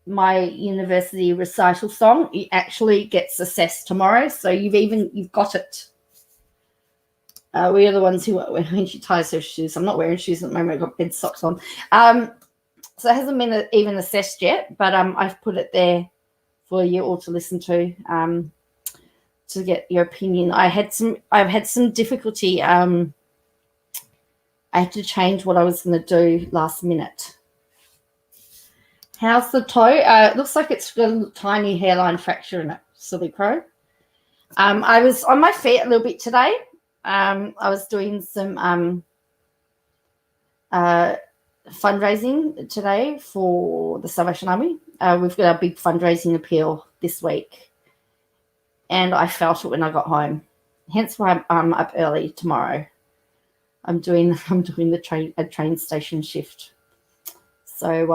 my university recital song. It actually gets assessed tomorrow, so you've got it. We are the ones who, when she ties her shoes, I'm not wearing shoes at the moment, I've got bed socks on. So it hasn't been even assessed yet, but I've put it there for you all to listen to get your opinion. I've had some difficulty. I had to change what I was going to do last minute. How's the toe? It looks like it's got a tiny hairline fracture in it. Silly crow. I was on my feet a little bit today. I was doing some fundraising today for the Salvation Army. We've got a big fundraising appeal this week, and I felt it when I got home. Hence why I'm up early tomorrow. I'm doing the train station shift. So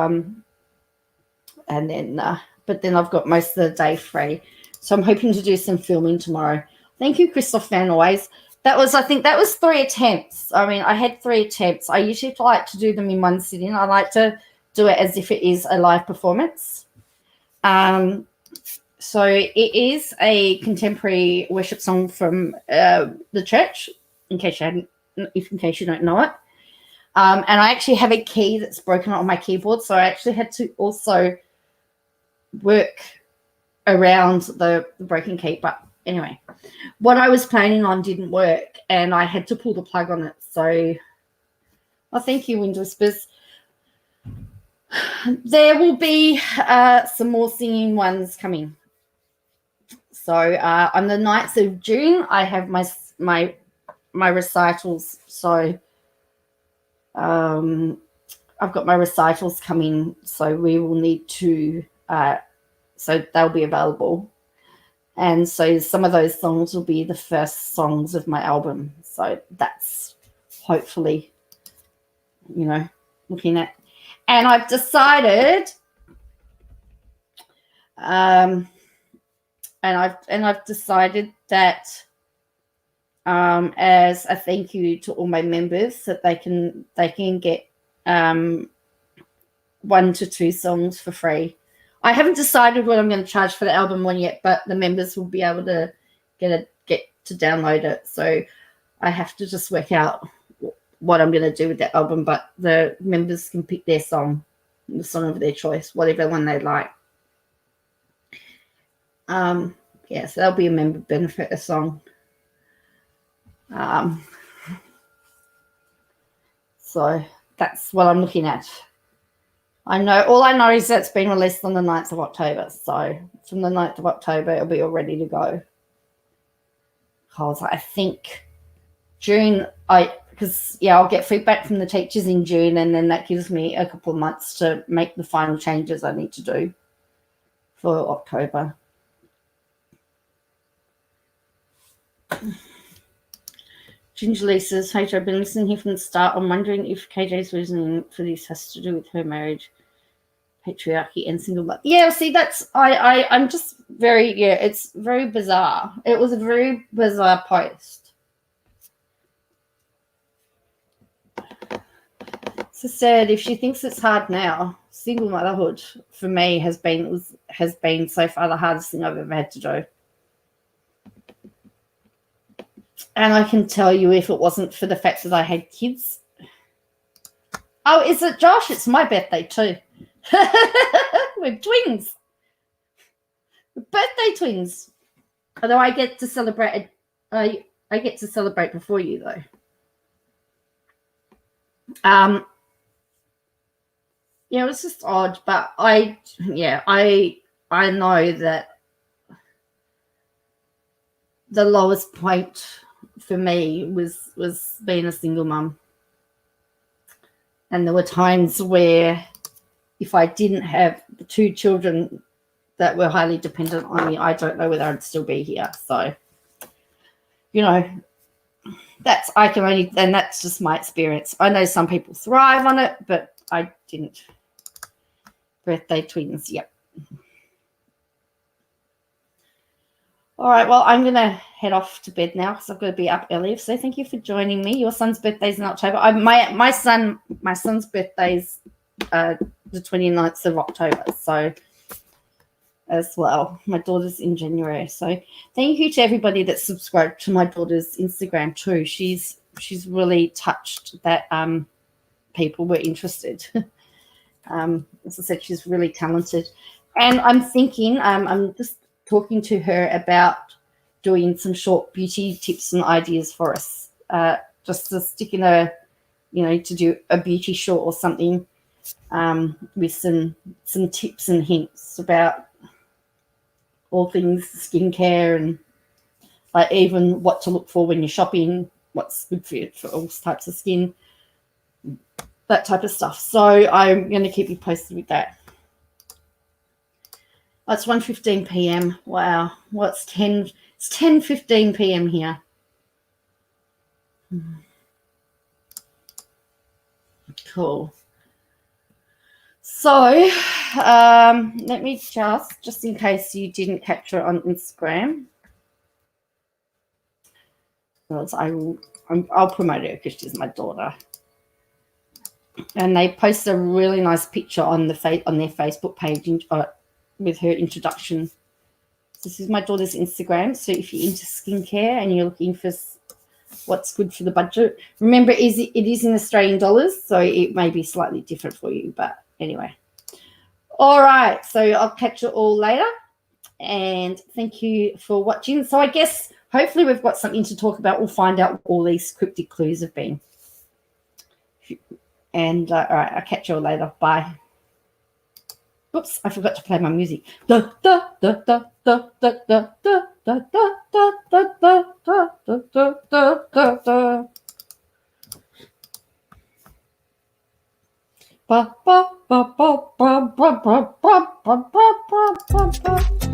and then but then I've got most of the day free. So I'm hoping to do some filming tomorrow. Thank you, Christoph Van Always. I think that was 3 attempts. I mean, I had 3 attempts. I usually like to do them in one sitting. I like to do it as if it is a live performance. So it is a contemporary worship song from the church, in case you don't know it. And I actually have a key that's broken on my keyboard, so I actually had to also work around the broken key. But anyway, what I was planning on didn't work, and I had to pull the plug on it. So, well, thank you, Wind Whispers. There will be some more singing ones coming. So on the 9th of June, I have my recitals. So I've got my recitals coming. So we will need to. So they'll be available. And so some of those songs will be the first songs of my album. So that's hopefully, looking at. And I've decided, and I've decided that as a thank you to all my members, that they can get 1 to 2 songs for free. I haven't decided what I'm going to charge for the album one yet, but the members will be able to get to download it. So I have to just work out what I'm going to do with that album, but the members can pick their song, the song of their choice, whatever one they like. So that'll be a member benefit, a song. So that's what I'm looking at. All I know is that it's been released on the 9th of October. So from the 9th of October, it'll be all ready to go. Because I think June, I'll get feedback from the teachers in June, and then that gives me a couple of months to make the final changes I need to do for October. Ginger Lee says, "Hey, I've been listening here from the start. I'm wondering if KJ's reasoning for this has to do with her marriage, patriarchy, and single mother." Yeah, see, I'm just it's very bizarre. It was a very bizarre post. So said, if she thinks it's hard now, single motherhood for me has been so far the hardest thing I've ever had to do. And I can tell you, if it wasn't for the fact that I had kids. Oh, is it Josh? It's my birthday too. We're twins. We're birthday twins. Although I get to celebrate. I get to celebrate before you though. It was just odd, but I know that the lowest point for me was being a single mum. And there were times where if I didn't have the 2 children that were highly dependent on me, I don't know whether I'd still be here. So, that's just my experience. I know some people thrive on it, but I didn't. Birthday twins, yep. All right, well, I'm going to head off to bed now because I've got to be up early. So thank you for joining me. Your son's birthday's in October. My son's birthday's the 29th of October. So as well. My daughter's in January. So thank you to everybody that subscribed to my daughter's Instagram too. She's really touched that people were interested. As I said, she's really talented. And I'm thinking, I'm just talking to her about doing some short beauty tips and ideas for us, just to stick in a, to do a beauty short or something, with some tips and hints about all things skincare and like even what to look for when you're shopping, what's good for all types of skin, that type of stuff. So I'm going to keep you posted with that. Oh, it's 1:15 p.m. Wow. Well, it's 10:15 p.m. here. Cool. So let me just in case you didn't capture it on Instagram, I'll promote her because she's my daughter. And they posted a really nice picture on their Facebook page with her introduction. This is my daughter's Instagram. So if you're into skincare and you're looking for what's good for the budget, remember it is in Australian dollars, so it may be slightly different for you. But anyway, all right. So I'll catch you all later, and thank you for watching. So I guess hopefully we've got something to talk about. We'll find out what all these cryptic clues have been. And all right, I'll catch you all later. Bye. Oops, I forgot to play my music. Da da da da da da da da da da da da da da da da da. Ba ba ba ba ba ba ba ba ba ba ba ba.